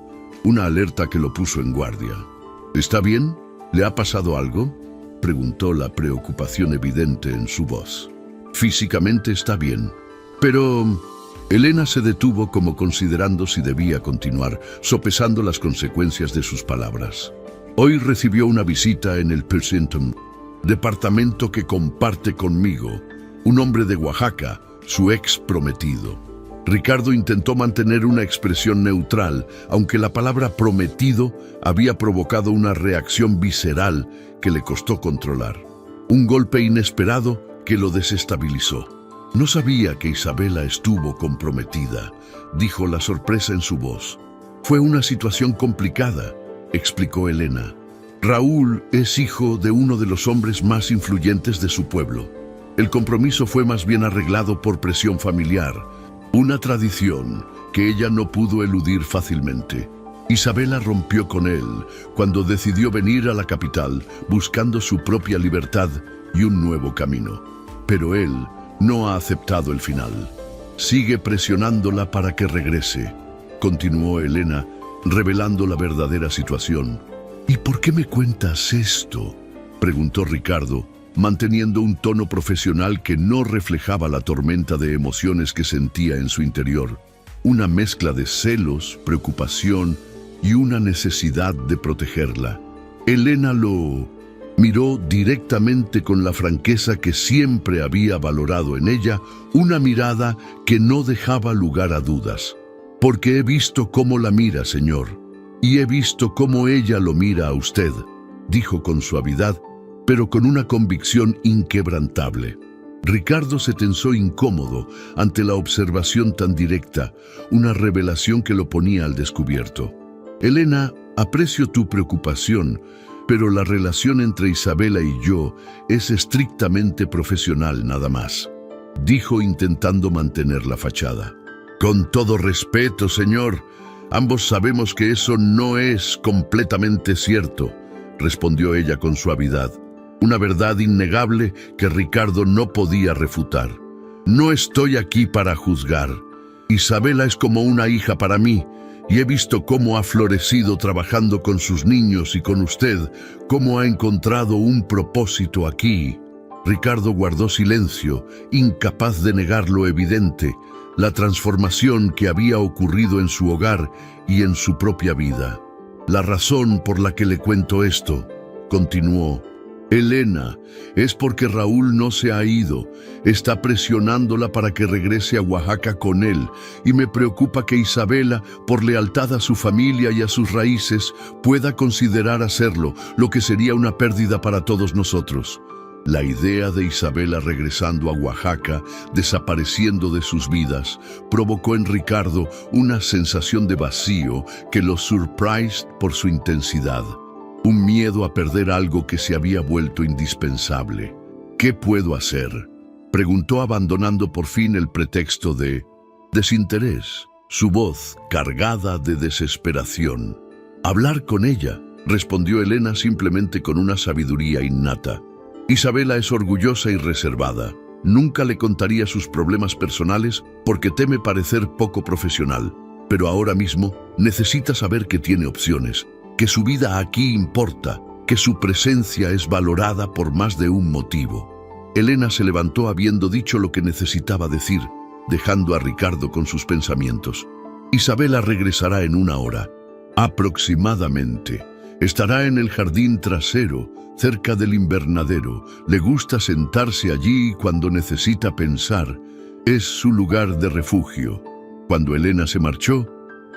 una alerta que lo puso en guardia. ¿Está bien? ¿Le ha pasado algo?, preguntó, la preocupación evidente en su voz. Físicamente está bien, pero... Elena se detuvo como considerando si debía continuar, sopesando las consecuencias de sus palabras. Hoy recibió una visita en el Pleasanton, departamento que comparte conmigo, un hombre de Oaxaca, su ex prometido. Ricardo intentó mantener una expresión neutral, aunque la palabra prometido había provocado una reacción visceral que le costó controlar. Un golpe inesperado que lo desestabilizó. No sabía que Isabela estuvo comprometida, dijo, la sorpresa en su voz. Fue una situación complicada, explicó Elena. Raúl es hijo de uno de los hombres más influyentes de su pueblo. El compromiso fue más bien arreglado por presión familiar, una tradición que ella no pudo eludir fácilmente. Isabela rompió con él cuando decidió venir a la capital buscando su propia libertad y un nuevo camino. Pero él no ha aceptado el final. Sigue presionándola para que regrese, continuó Elena, revelando la verdadera situación. ¿Y por qué me cuentas esto?, preguntó Ricardo, manteniendo un tono profesional que no reflejaba la tormenta de emociones que sentía en su interior. Una mezcla de celos, preocupación y una necesidad de protegerla. Elena lo miró directamente con la franqueza que siempre había valorado en ella, una mirada que no dejaba lugar a dudas. Porque he visto cómo la mira, señor, y he visto cómo ella lo mira a usted, dijo con suavidad, pero con una convicción inquebrantable. Ricardo se tensó incómodo ante la observación tan directa, una revelación que lo ponía al descubierto. Elena, aprecio tu preocupación, pero la relación entre Isabela y yo es estrictamente profesional nada más, dijo intentando mantener la fachada. Con todo respeto, señor, ambos sabemos que eso no es completamente cierto, respondió ella con suavidad, una verdad innegable que Ricardo no podía refutar. No estoy aquí para juzgar. Isabela es como una hija para mí, y he visto cómo ha florecido trabajando con sus niños y con usted, cómo ha encontrado un propósito aquí. Ricardo guardó silencio, incapaz de negar lo evidente, la transformación que había ocurrido en su hogar y en su propia vida. La razón por la que le cuento esto, continuó, Elena, es porque Raúl no se ha ido, está presionándola para que regrese a Oaxaca con él, y me preocupa que Isabela, por lealtad a su familia y a sus raíces, pueda considerar hacerlo, lo que sería una pérdida para todos nosotros. La idea de Isabela regresando a Oaxaca, desapareciendo de sus vidas, provocó en Ricardo una sensación de vacío que lo surprised por su intensidad. Un miedo a perder algo que se había vuelto indispensable. ¿Qué puedo hacer?, preguntó, abandonando por fin el pretexto de desinterés, su voz cargada de desesperación. Hablar con ella, respondió Elena simplemente con una sabiduría innata. Isabela es orgullosa y reservada. Nunca le contaría sus problemas personales porque teme parecer poco profesional. Pero ahora mismo necesita saber que tiene opciones, que su vida aquí importa, que su presencia es valorada por más de un motivo. Elena se levantó habiendo dicho lo que necesitaba decir, dejando a Ricardo con sus pensamientos. Isabela regresará en 1 hora, aproximadamente. Estará en el jardín trasero, cerca del invernadero. Le gusta sentarse allí cuando necesita pensar. Es su lugar de refugio. Cuando Elena se marchó,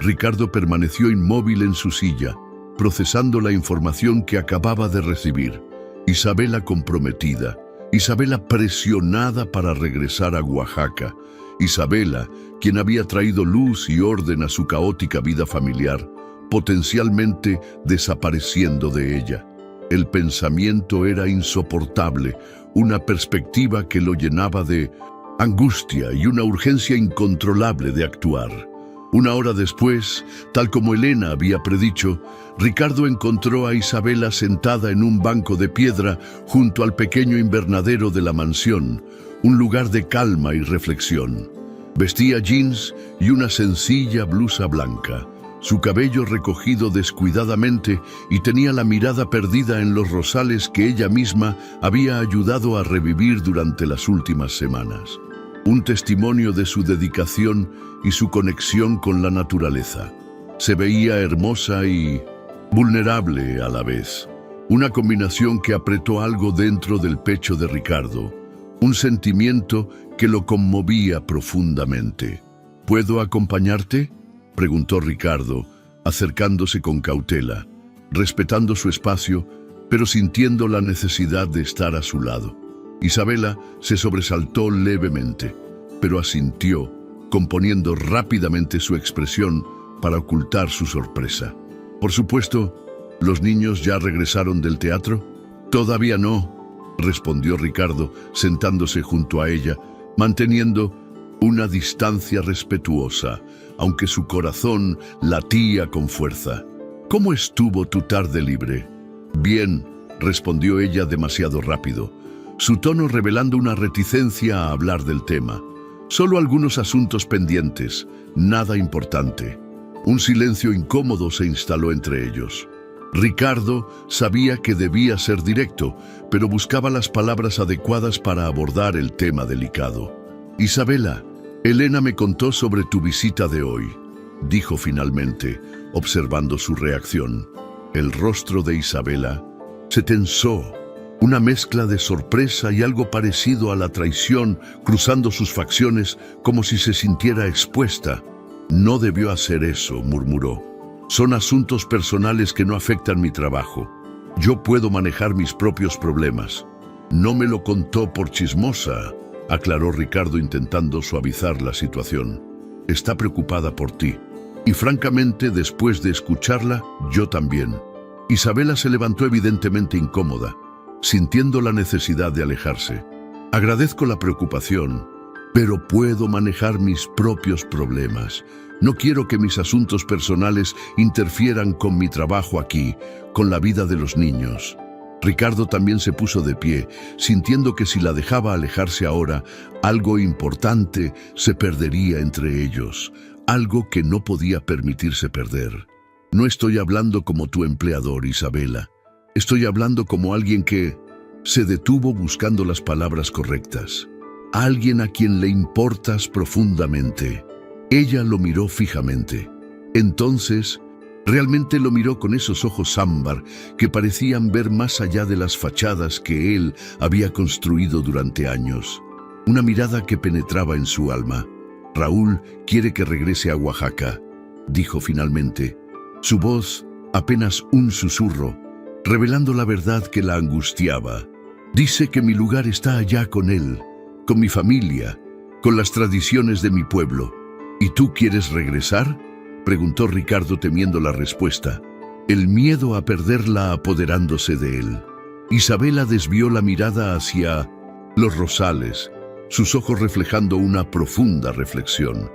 Ricardo permaneció inmóvil en su silla, procesando la información que acababa de recibir. Isabela comprometida, Isabela presionada para regresar a Oaxaca, Isabela, quien había traído luz y orden a su caótica vida familiar, potencialmente desapareciendo de ella. El pensamiento era insoportable, una perspectiva que lo llenaba de angustia y una urgencia incontrolable de actuar. Una hora después, tal como Elena había predicho, Ricardo encontró a Isabela sentada en un banco de piedra junto al pequeño invernadero de la mansión, un lugar de calma y reflexión. Vestía jeans y una sencilla blusa blanca, su cabello recogido descuidadamente y tenía la mirada perdida en los rosales que ella misma había ayudado a revivir durante las últimas semanas. Un testimonio de su dedicación y su conexión con la naturaleza. Se veía hermosa y vulnerable a la vez. Una combinación que apretó algo dentro del pecho de Ricardo. Un sentimiento que lo conmovía profundamente. ¿Puedo acompañarte?, preguntó Ricardo, acercándose con cautela, respetando su espacio, pero sintiendo la necesidad de estar a su lado. Isabela se sobresaltó levemente, pero asintió, componiendo rápidamente su expresión para ocultar su sorpresa. Por supuesto, ¿los niños ya regresaron del teatro? Todavía no, respondió Ricardo, sentándose junto a ella, manteniendo una distancia respetuosa, aunque su corazón latía con fuerza. ¿Cómo estuvo tu tarde libre? Bien, respondió ella demasiado rápido, su tono revelando una reticencia a hablar del tema. Solo algunos asuntos pendientes, nada importante. Un silencio incómodo se instaló entre ellos. Ricardo sabía que debía ser directo, pero buscaba las palabras adecuadas para abordar el tema delicado. Isabela, Elena me contó sobre tu visita de hoy, dijo finalmente, observando su reacción. El rostro de Isabela se tensó, una mezcla de sorpresa y algo parecido a la traición cruzando sus facciones como si se sintiera expuesta. No debió hacer eso, murmuró. Son asuntos personales que no afectan mi trabajo. Yo puedo manejar mis propios problemas. No me lo contó por chismosa, aclaró Ricardo intentando suavizar la situación. Está preocupada por ti. Y francamente, después de escucharla, yo también. Isabela se levantó evidentemente incómoda, sintiendo la necesidad de alejarse. Agradezco la preocupación, pero puedo manejar mis propios problemas. No quiero que mis asuntos personales interfieran con mi trabajo aquí, con la vida de los niños. Ricardo también se puso de pie, sintiendo que si la dejaba alejarse ahora, algo importante se perdería entre ellos, algo que no podía permitirse perder. No estoy hablando como tu empleador, Isabela. Estoy hablando como alguien que se detuvo buscando las palabras correctas. Alguien a quien le importas profundamente. Ella lo miró fijamente. Entonces, realmente lo miró con esos ojos ámbar que parecían ver más allá de las fachadas que él había construido durante años. Una mirada que penetraba en su alma. Raúl quiere que regrese a Oaxaca, dijo finalmente. Su voz, apenas un susurro, revelando la verdad que la angustiaba. Dice que mi lugar está allá con él, con mi familia, con las tradiciones de mi pueblo. ¿Y tú quieres regresar?, preguntó Ricardo temiendo la respuesta, el miedo a perderla apoderándose de él. Isabela desvió la mirada hacia los rosales, sus ojos reflejando una profunda reflexión.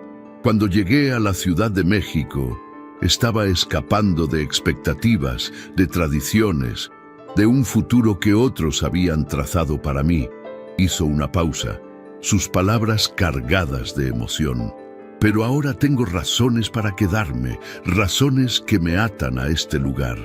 Cuando llegué a la Ciudad de México, estaba escapando de expectativas, de tradiciones, de un futuro que otros habían trazado para mí. Hizo una pausa, sus palabras cargadas de emoción. Pero ahora tengo razones para quedarme, razones que me atan a este lugar.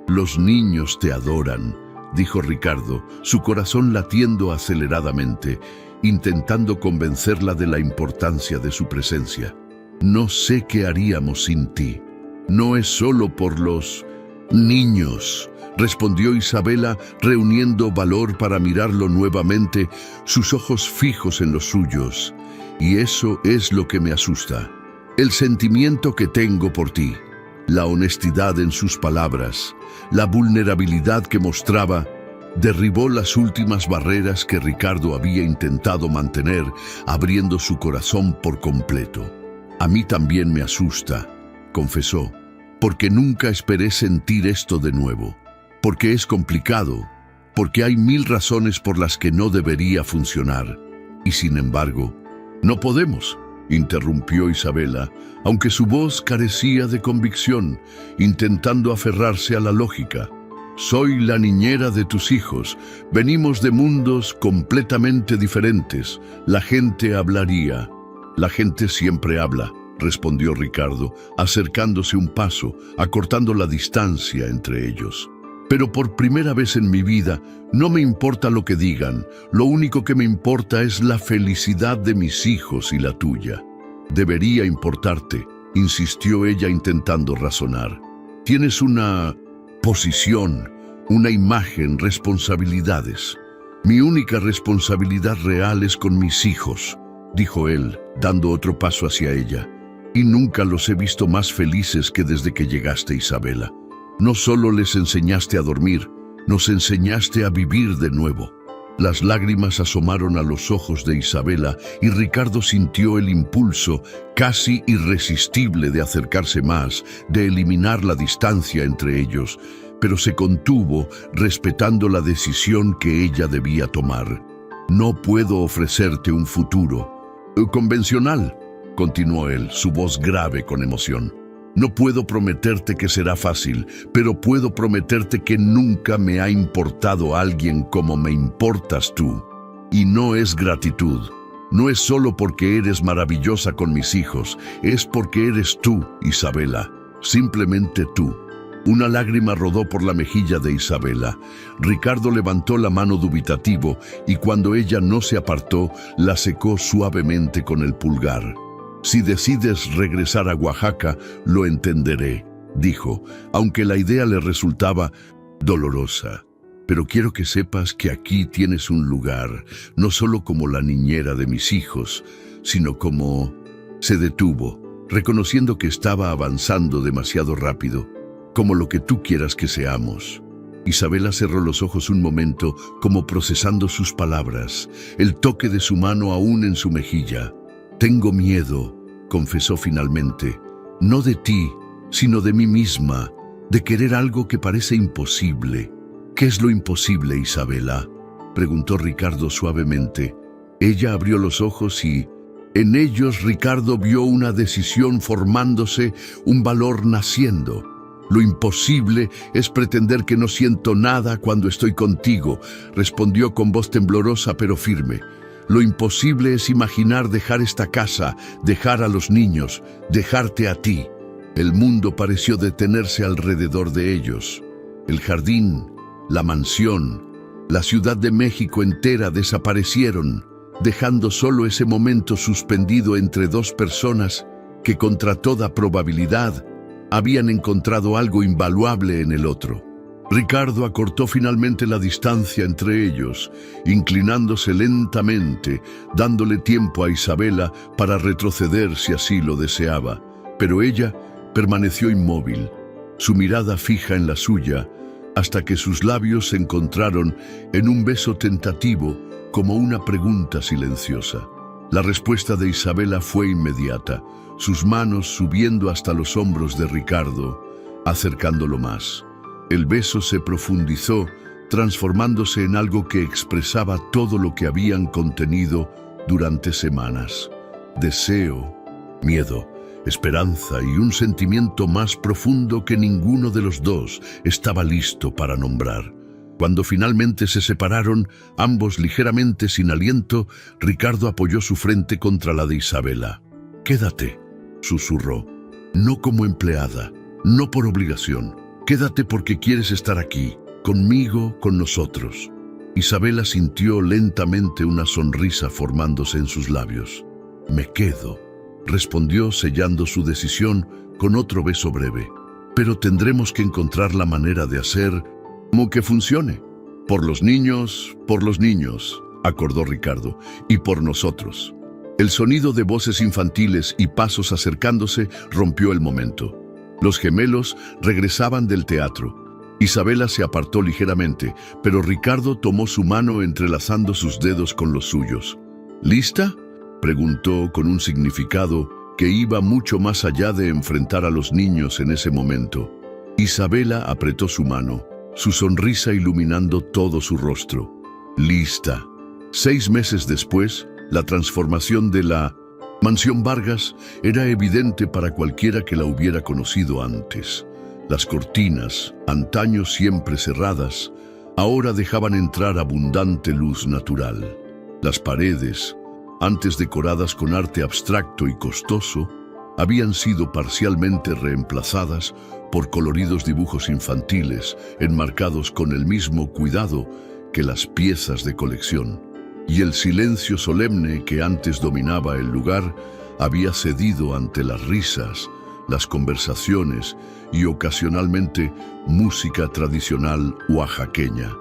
Los niños te adoran, dijo Ricardo, su corazón latiendo aceleradamente, intentando convencerla de la importancia de su presencia. No sé qué haríamos sin ti. No es solo por los niños, respondió Isabela, reuniendo valor para mirarlo nuevamente, sus ojos fijos en los suyos. Y eso es lo que me asusta. El sentimiento que tengo por ti, la honestidad en sus palabras, la vulnerabilidad que mostraba, derribó las últimas barreras que Ricardo había intentado mantener, abriendo su corazón por completo. A mí también me asusta, confesó, porque nunca esperé sentir esto de nuevo. porque es complicado, porque hay 1000 razones por las que no debería funcionar. Y sin embargo, no podemos, interrumpió Isabela, aunque su voz carecía de convicción, intentando aferrarse a la lógica. Soy la niñera de tus hijos, venimos de mundos completamente diferentes. La gente hablaría. La gente siempre habla, respondió Ricardo, acercándose un paso, acortando la distancia entre ellos. Pero por primera vez en mi vida, no me importa lo que digan, lo único que me importa es la felicidad de mis hijos y la tuya. Debería importarte, insistió ella intentando razonar. Tienes una posición, una imagen, responsabilidades. Mi única responsabilidad real es con mis hijos, dijo él, dando otro paso hacia ella. Y nunca los he visto más felices que desde que llegaste, Isabela. No solo les enseñaste a dormir, nos enseñaste a vivir de nuevo. Las lágrimas asomaron a los ojos de Isabela y Ricardo sintió el impulso casi irresistible de acercarse más, de eliminar la distancia entre ellos, pero se contuvo respetando la decisión que ella debía tomar. No puedo ofrecerte un futuro convencional, continuó él, su voz grave con emoción. No puedo prometerte que será fácil, pero puedo prometerte que nunca me ha importado alguien como me importas tú. Y no es gratitud. No es solo porque eres maravillosa con mis hijos, es porque eres tú, Isabela. Simplemente tú. Una lágrima rodó por la mejilla de Isabela. Ricardo levantó la mano dubitativo y cuando ella no se apartó, la secó suavemente con el pulgar. Si decides regresar a Oaxaca, lo entenderé, dijo, aunque la idea le resultaba dolorosa. Pero quiero que sepas que aquí tienes un lugar, no solo como la niñera de mis hijos, sino como... Se detuvo, reconociendo que estaba avanzando demasiado rápido, como lo que tú quieras que seamos. Isabela cerró los ojos un momento, como procesando sus palabras, el toque de su mano aún en su mejilla. Tengo miedo, confesó finalmente, no de ti, sino de mí misma, de querer algo que parece imposible. ¿Qué es lo imposible, Isabela?, preguntó Ricardo suavemente. Ella abrió los ojos y, en ellos, Ricardo vio una decisión formándose, un valor naciendo. Lo imposible es pretender que no siento nada cuando estoy contigo, respondió con voz temblorosa pero firme. Lo imposible es imaginar dejar esta casa, dejar a los niños, dejarte a ti. El mundo pareció detenerse alrededor de ellos. El jardín, la mansión, la Ciudad de México entera desaparecieron, dejando solo ese momento suspendido entre dos personas que contra toda probabilidad habían encontrado algo invaluable en el otro. Ricardo acortó finalmente la distancia entre ellos, inclinándose lentamente, dándole tiempo a Isabela para retroceder si así lo deseaba. Pero ella permaneció inmóvil, su mirada fija en la suya, hasta que sus labios se encontraron en un beso tentativo, como una pregunta silenciosa. La respuesta de Isabela fue inmediata, sus manos subiendo hasta los hombros de Ricardo, acercándolo más. El beso se profundizó, transformándose en algo que expresaba todo lo que habían contenido durante semanas. Deseo, miedo, esperanza y un sentimiento más profundo que ninguno de los dos estaba listo para nombrar. Cuando finalmente se separaron, ambos ligeramente sin aliento, Ricardo apoyó su frente contra la de Isabela. «Quédate», susurró, «no como empleada, no por obligación. Quédate porque quieres estar aquí, conmigo, con nosotros». Isabela sintió lentamente una sonrisa formándose en sus labios. «Me quedo», respondió sellando su decisión con otro beso breve. «Pero tendremos que encontrar la manera de hacer como que funcione. Por los niños, acordó Ricardo, y por nosotros». El sonido de voces infantiles y pasos acercándose rompió el momento. Los gemelos regresaban del teatro. Isabela se apartó ligeramente, pero Ricardo tomó su mano entrelazando sus dedos con los suyos. «¿Lista?», preguntó con un significado que iba mucho más allá de enfrentar a los niños en ese momento. Isabela apretó su mano. su sonrisa iluminando todo su rostro. Lista. 6 meses después, la transformación de la Mansión Vargas era evidente para cualquiera que la hubiera conocido antes. Las cortinas, antaño siempre cerradas, ahora dejaban entrar abundante luz natural. Las paredes, antes decoradas con arte abstracto y costoso, habían sido parcialmente reemplazadas por coloridos dibujos infantiles, enmarcados con el mismo cuidado que las piezas de colección. Y el silencio solemne que antes dominaba el lugar había cedido ante las risas, las conversaciones y ocasionalmente música tradicional oaxaqueña.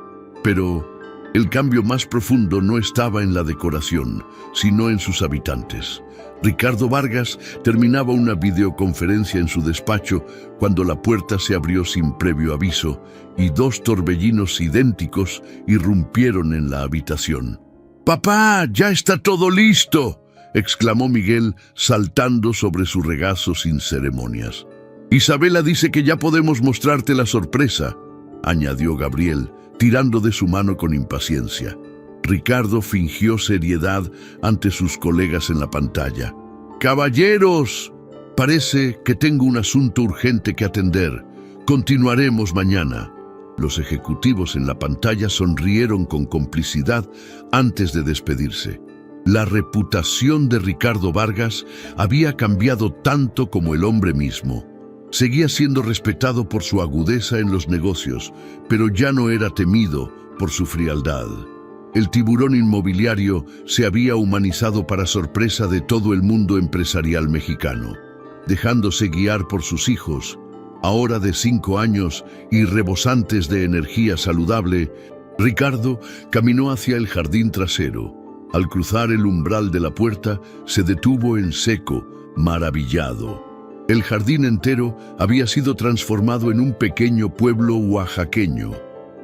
Pero el cambio más profundo no estaba en la decoración, sino en sus habitantes. Ricardo Vargas terminaba una videoconferencia en su despacho cuando la puerta se abrió sin previo aviso y 2 torbellinos idénticos irrumpieron en la habitación. «¡Papá, ya está todo listo!», exclamó Miguel, saltando sobre su regazo sin ceremonias. «Isabela dice que ya podemos mostrarte la sorpresa», añadió Gabriel, tirando de su mano con impaciencia. Ricardo fingió seriedad ante sus colegas en la pantalla. «Caballeros, parece que tengo un asunto urgente que atender. Continuaremos mañana». Los ejecutivos en la pantalla sonrieron con complicidad antes de despedirse. La reputación de Ricardo Vargas había cambiado tanto como el hombre mismo. Seguía siendo respetado por su agudeza en los negocios, pero ya no era temido por su frialdad. El tiburón inmobiliario se había humanizado para sorpresa de todo el mundo empresarial mexicano. Dejándose guiar por sus hijos, ahora de 5 años y rebosantes de energía saludable, Ricardo caminó hacia el jardín trasero. Al cruzar el umbral de la puerta, se detuvo en seco, maravillado. El jardín entero había sido transformado en un pequeño pueblo oaxaqueño.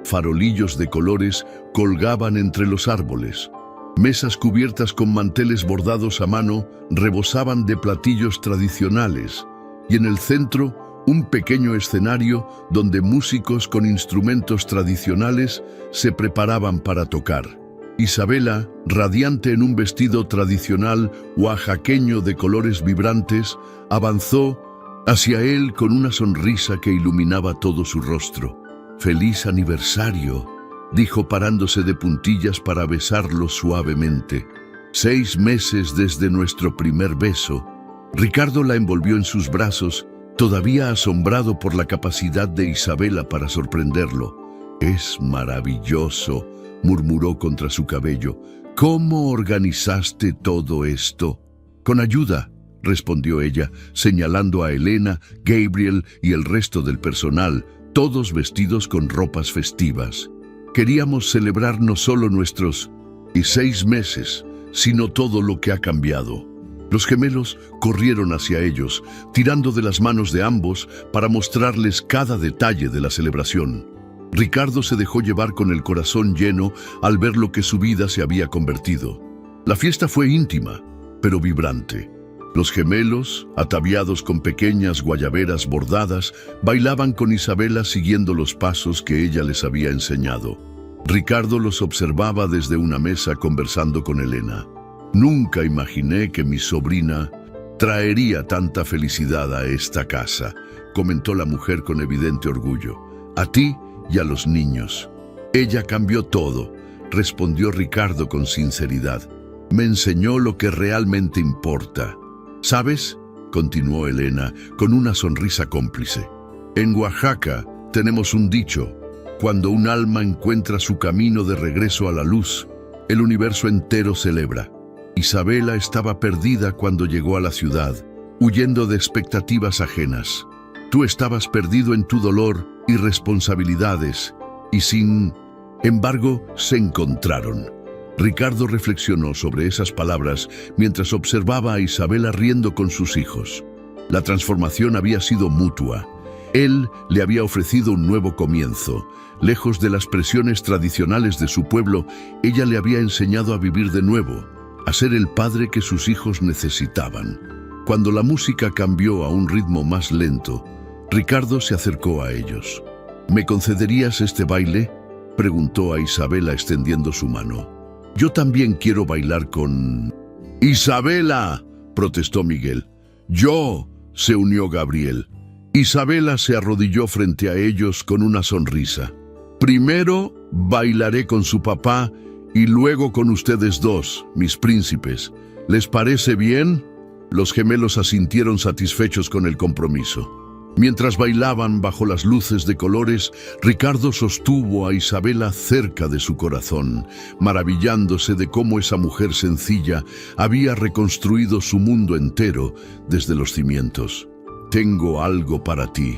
Farolillos de colores colgaban entre los árboles. Mesas cubiertas con manteles bordados a mano rebosaban de platillos tradicionales. Y en el centro, un pequeño escenario donde músicos con instrumentos tradicionales se preparaban para tocar. Isabela, radiante en un vestido tradicional oaxaqueño de colores vibrantes, avanzó hacia él con una sonrisa que iluminaba todo su rostro. «¡Feliz aniversario!», dijo parándose de puntillas para besarlo suavemente. 6 meses desde nuestro primer beso. Ricardo la envolvió en sus brazos, todavía asombrado por la capacidad de Isabela para sorprenderlo. «Es maravilloso», murmuró contra su cabello. «¿Cómo organizaste todo esto?» «Con ayuda», respondió ella, señalando a Elena, Gabriel y el resto del personal, todos vestidos con ropas festivas. Queríamos celebrar no solo nuestros 6 meses, sino todo lo que ha cambiado. Los gemelos corrieron hacia ellos, tirando de las manos de ambos para mostrarles cada detalle de la celebración. Ricardo se dejó llevar con el corazón lleno al ver lo que su vida se había convertido. La fiesta fue íntima, pero vibrante. Los gemelos, ataviados con pequeñas guayaberas bordadas, bailaban con Isabela siguiendo los pasos que ella les había enseñado. Ricardo los observaba desde una mesa conversando con Elena. «Nunca imaginé que mi sobrina traería tanta felicidad a esta casa», comentó la mujer con evidente orgullo. «A ti y a los niños». «Ella cambió todo», respondió Ricardo con sinceridad. «Me enseñó lo que realmente importa». «¿Sabes?», continuó Elena con una sonrisa cómplice. «En Oaxaca tenemos un dicho: cuando un alma encuentra su camino de regreso a la luz, el universo entero celebra. Isabela estaba perdida cuando llegó a la ciudad, huyendo de expectativas ajenas. Tú estabas perdido en tu dolor y responsabilidades, y sin embargo se encontraron». Ricardo reflexionó sobre esas palabras mientras observaba a Isabela riendo con sus hijos. La transformación había sido mutua. Él le había ofrecido un nuevo comienzo. Lejos de las presiones tradicionales de su pueblo, ella le había enseñado a vivir de nuevo, a ser el padre que sus hijos necesitaban. Cuando la música cambió a un ritmo más lento, Ricardo se acercó a ellos. ¿Me concederías este baile?, preguntó a Isabela extendiendo su mano. Yo también quiero bailar con... ¡Isabela!, protestó Miguel. ¡Yo!, se unió Gabriel. Isabela se arrodilló frente a ellos con una sonrisa. Primero bailaré con su papá y luego con ustedes dos, mis príncipes. ¿Les parece bien? Los gemelos asintieron satisfechos con el compromiso. Mientras bailaban bajo las luces de colores, Ricardo sostuvo a Isabela cerca de su corazón, maravillándose de cómo esa mujer sencilla había reconstruido su mundo entero desde los cimientos. «Tengo algo para ti»,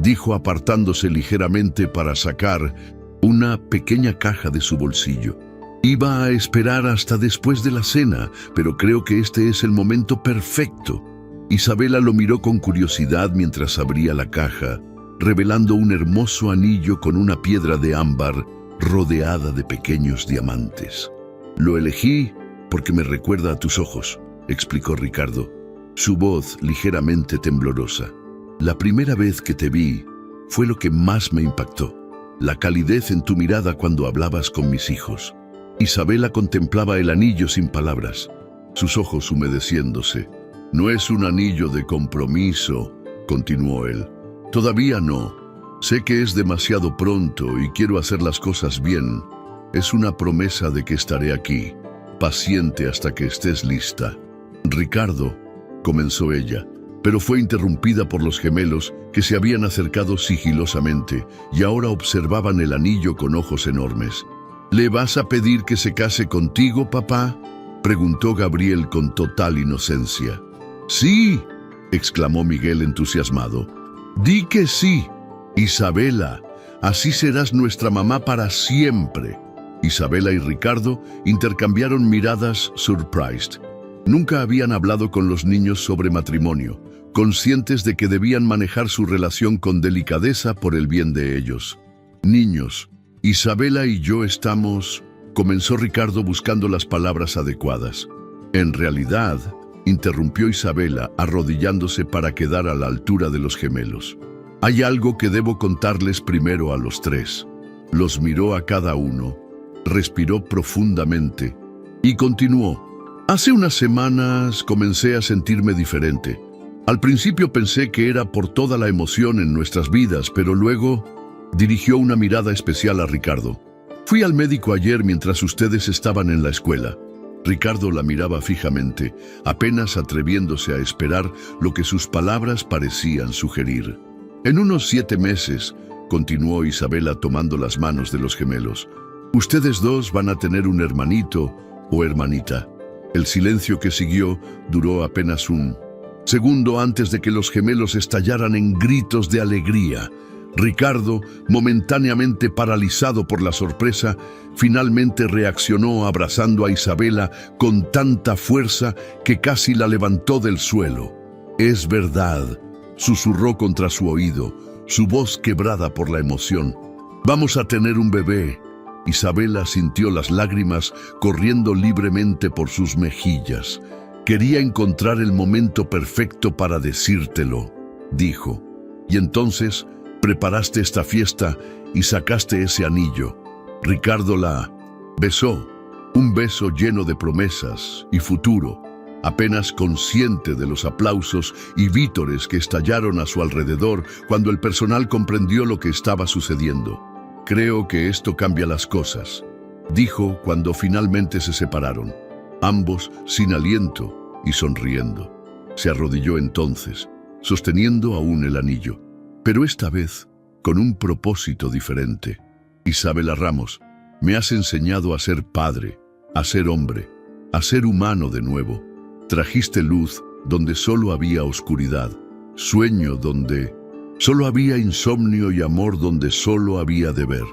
dijo apartándose ligeramente para sacar una pequeña caja de su bolsillo. Iba a esperar hasta después de la cena, pero creo que este es el momento perfecto. Isabela lo miró con curiosidad mientras abría la caja, revelando un hermoso anillo con una piedra de ámbar rodeada de pequeños diamantes. «Lo elegí porque me recuerda a tus ojos», explicó Ricardo, su voz ligeramente temblorosa. «La primera vez que te vi fue lo que más me impactó, la calidez en tu mirada cuando hablabas con mis hijos». Isabela contemplaba el anillo sin palabras, sus ojos humedeciéndose. «No es un anillo de compromiso», continuó él. «Todavía no. Sé que es demasiado pronto y quiero hacer las cosas bien. Es una promesa de que estaré aquí, paciente hasta que estés lista». «Ricardo», comenzó ella, pero fue interrumpida por los gemelos que se habían acercado sigilosamente y ahora observaban el anillo con ojos enormes. «¿Le vas a pedir que se case contigo, papá?», preguntó Gabriel con total inocencia. «Sí», exclamó Miguel entusiasmado. «Di que sí, Isabela, así serás nuestra mamá para siempre». Isabela y Ricardo intercambiaron miradas surprised. Nunca habían hablado con los niños sobre matrimonio, conscientes de que debían manejar su relación con delicadeza por el bien de ellos. «Niños, Isabela y yo estamos», comenzó Ricardo buscando las palabras adecuadas. «En realidad», interrumpió Isabela, arrodillándose para quedar a la altura de los gemelos. «Hay algo que debo contarles primero a los tres». Los miró a cada uno, respiró profundamente y continuó. «Hace unas semanas comencé a sentirme diferente. Al principio pensé que era por toda la emoción en nuestras vidas, pero luego…» Dirigió una mirada especial a Ricardo. «Fui al médico ayer mientras ustedes estaban en la escuela». Ricardo la miraba fijamente, apenas atreviéndose a esperar lo que sus palabras parecían sugerir. «En unos 7 meses», continuó Isabela tomando las manos de los gemelos, «ustedes dos van a tener un hermanito o hermanita». El silencio que siguió duró apenas un segundo antes de que los gemelos estallaran en gritos de alegría. Ricardo, momentáneamente paralizado por la sorpresa, finalmente reaccionó abrazando a Isabela con tanta fuerza que casi la levantó del suelo. «Es verdad», susurró contra su oído, su voz quebrada por la emoción. «Vamos a tener un bebé». Isabela sintió las lágrimas corriendo libremente por sus mejillas. «Quería encontrar el momento perfecto para decírtelo», dijo. «Y entonces preparaste esta fiesta y sacaste ese anillo». Ricardo la besó, un beso lleno de promesas y futuro, apenas consciente de los aplausos y vítores que estallaron a su alrededor cuando el personal comprendió lo que estaba sucediendo. «Creo que esto cambia las cosas», dijo cuando finalmente se separaron, ambos sin aliento y sonriendo. Se arrodilló entonces, sosteniendo aún el anillo, pero esta vez con un propósito diferente. «Isabela Ramos, me has enseñado a ser padre, a ser hombre, a ser humano de nuevo. Trajiste luz donde solo había oscuridad, sueño donde solo había insomnio y amor donde solo había deber».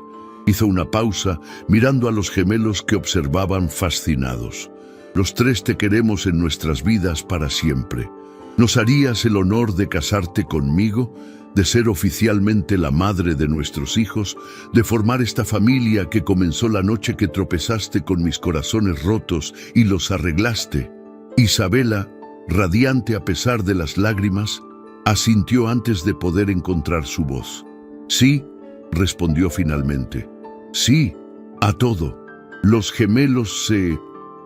Hizo una pausa mirando a los gemelos que observaban fascinados. «Los tres te queremos en nuestras vidas para siempre. ¿Nos harías el honor de casarte conmigo, de ser oficialmente la madre de nuestros hijos, de formar esta familia que comenzó la noche que tropezaste con mis corazones rotos y los arreglaste?» Isabela, radiante a pesar de las lágrimas, asintió antes de poder encontrar su voz. «Sí, respondió finalmente. Sí, a todo. Los gemelos se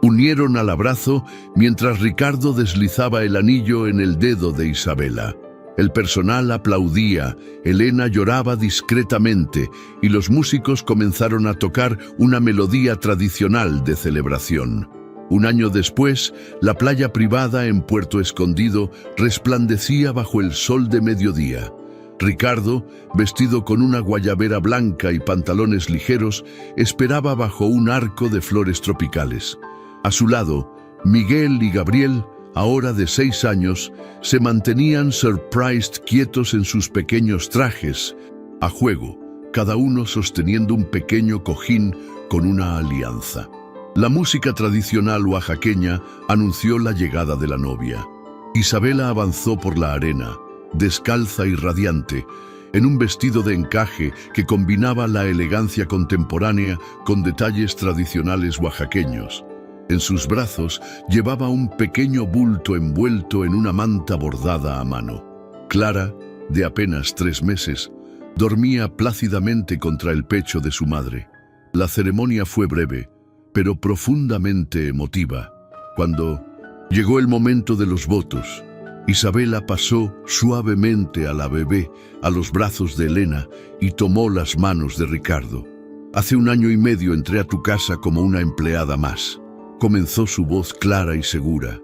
unieron al abrazo mientras Ricardo deslizaba el anillo en el dedo de Isabela. El personal aplaudía, Elena lloraba discretamente y los músicos comenzaron a tocar una melodía tradicional de celebración. Un año después, la playa privada en Puerto Escondido resplandecía bajo el sol de mediodía. Ricardo, vestido con una guayabera blanca y pantalones ligeros, esperaba bajo un arco de flores tropicales. A su lado, Miguel y Gabriel, ahora de 6 años, se mantenían surprised quietos en sus pequeños trajes, a juego, cada uno sosteniendo un pequeño cojín con una alianza. La música tradicional oaxaqueña anunció la llegada de la novia. Isabela avanzó por la arena, descalza y radiante, en un vestido de encaje que combinaba la elegancia contemporánea con detalles tradicionales oaxaqueños. En sus brazos llevaba un pequeño bulto envuelto en una manta bordada a mano. Clara, de apenas 3 meses, dormía plácidamente contra el pecho de su madre. La ceremonia fue breve, pero profundamente emotiva. Cuando llegó el momento de los votos, Isabela pasó suavemente a la bebé a los brazos de Elena y tomó las manos de Ricardo. Hace 1 año y medio entré a tu casa como una empleada más. Comenzó su voz clara y segura.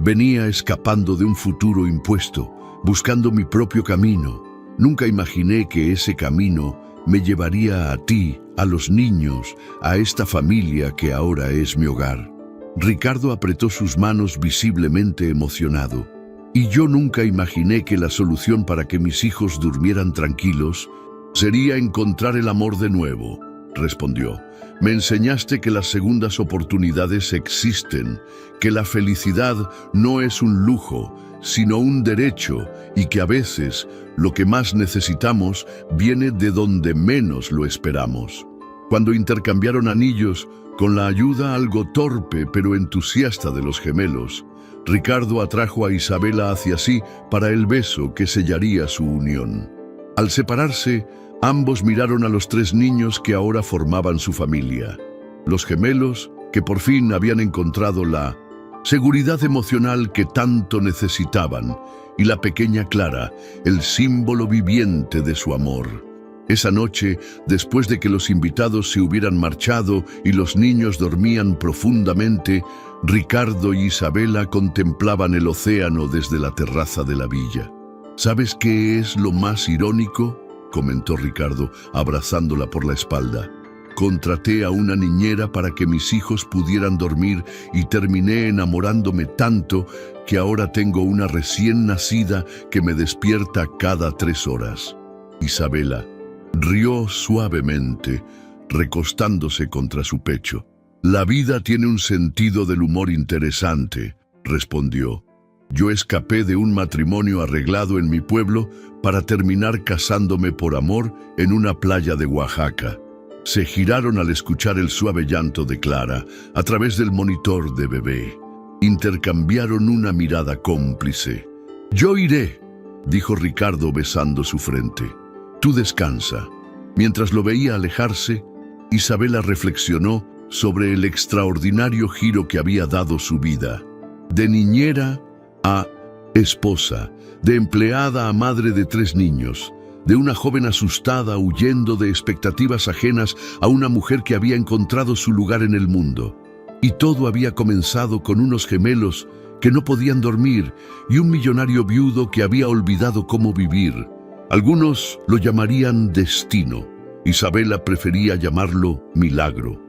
Venía escapando de un futuro impuesto, buscando mi propio camino. Nunca imaginé que ese camino me llevaría a ti, a los niños, a esta familia que ahora es mi hogar. Ricardo apretó sus manos visiblemente emocionado. Y yo nunca imaginé que la solución para que mis hijos durmieran tranquilos sería encontrar el amor de nuevo, respondió. Me enseñaste que las segundas oportunidades existen, que la felicidad no es un lujo, sino un derecho, y que a veces lo que más necesitamos viene de donde menos lo esperamos. Cuando intercambiaron anillos, con la ayuda algo torpe pero entusiasta de los gemelos, Ricardo atrajo a Isabela hacia sí para el beso que sellaría su unión. Al separarse, ambos miraron a los 3 niños que ahora formaban su familia. Los gemelos, que por fin habían encontrado la seguridad emocional que tanto necesitaban, y la pequeña Clara, el símbolo viviente de su amor. Esa noche, después de que los invitados se hubieran marchado y los niños dormían profundamente, Ricardo y Isabela contemplaban el océano desde la terraza de la villa. ¿Sabes qué es lo más irónico?, comentó Ricardo, abrazándola por la espalda. Contraté a una niñera para que mis hijos pudieran dormir y terminé enamorándome tanto que ahora tengo una recién nacida que me despierta cada 3 horas. Isabela rió suavemente, recostándose contra su pecho. La vida tiene un sentido del humor interesante, respondió. Yo escapé de un matrimonio arreglado en mi pueblo para terminar casándome por amor en una playa de Oaxaca. Se giraron al escuchar el suave llanto de Clara a través del monitor de bebé. Intercambiaron una mirada cómplice. Yo iré, dijo Ricardo besando su frente. Tú descansa. Mientras lo veía alejarse, Isabela reflexionó sobre el extraordinario giro que había dado su vida. De niñera a esposa, de empleada a madre de 3 niños, de una joven asustada huyendo de expectativas ajenas a una mujer que había encontrado su lugar en el mundo. Y todo había comenzado con unos gemelos que no podían dormir y un millonario viudo que había olvidado cómo vivir. Algunos lo llamarían destino. Isabela prefería llamarlo milagro.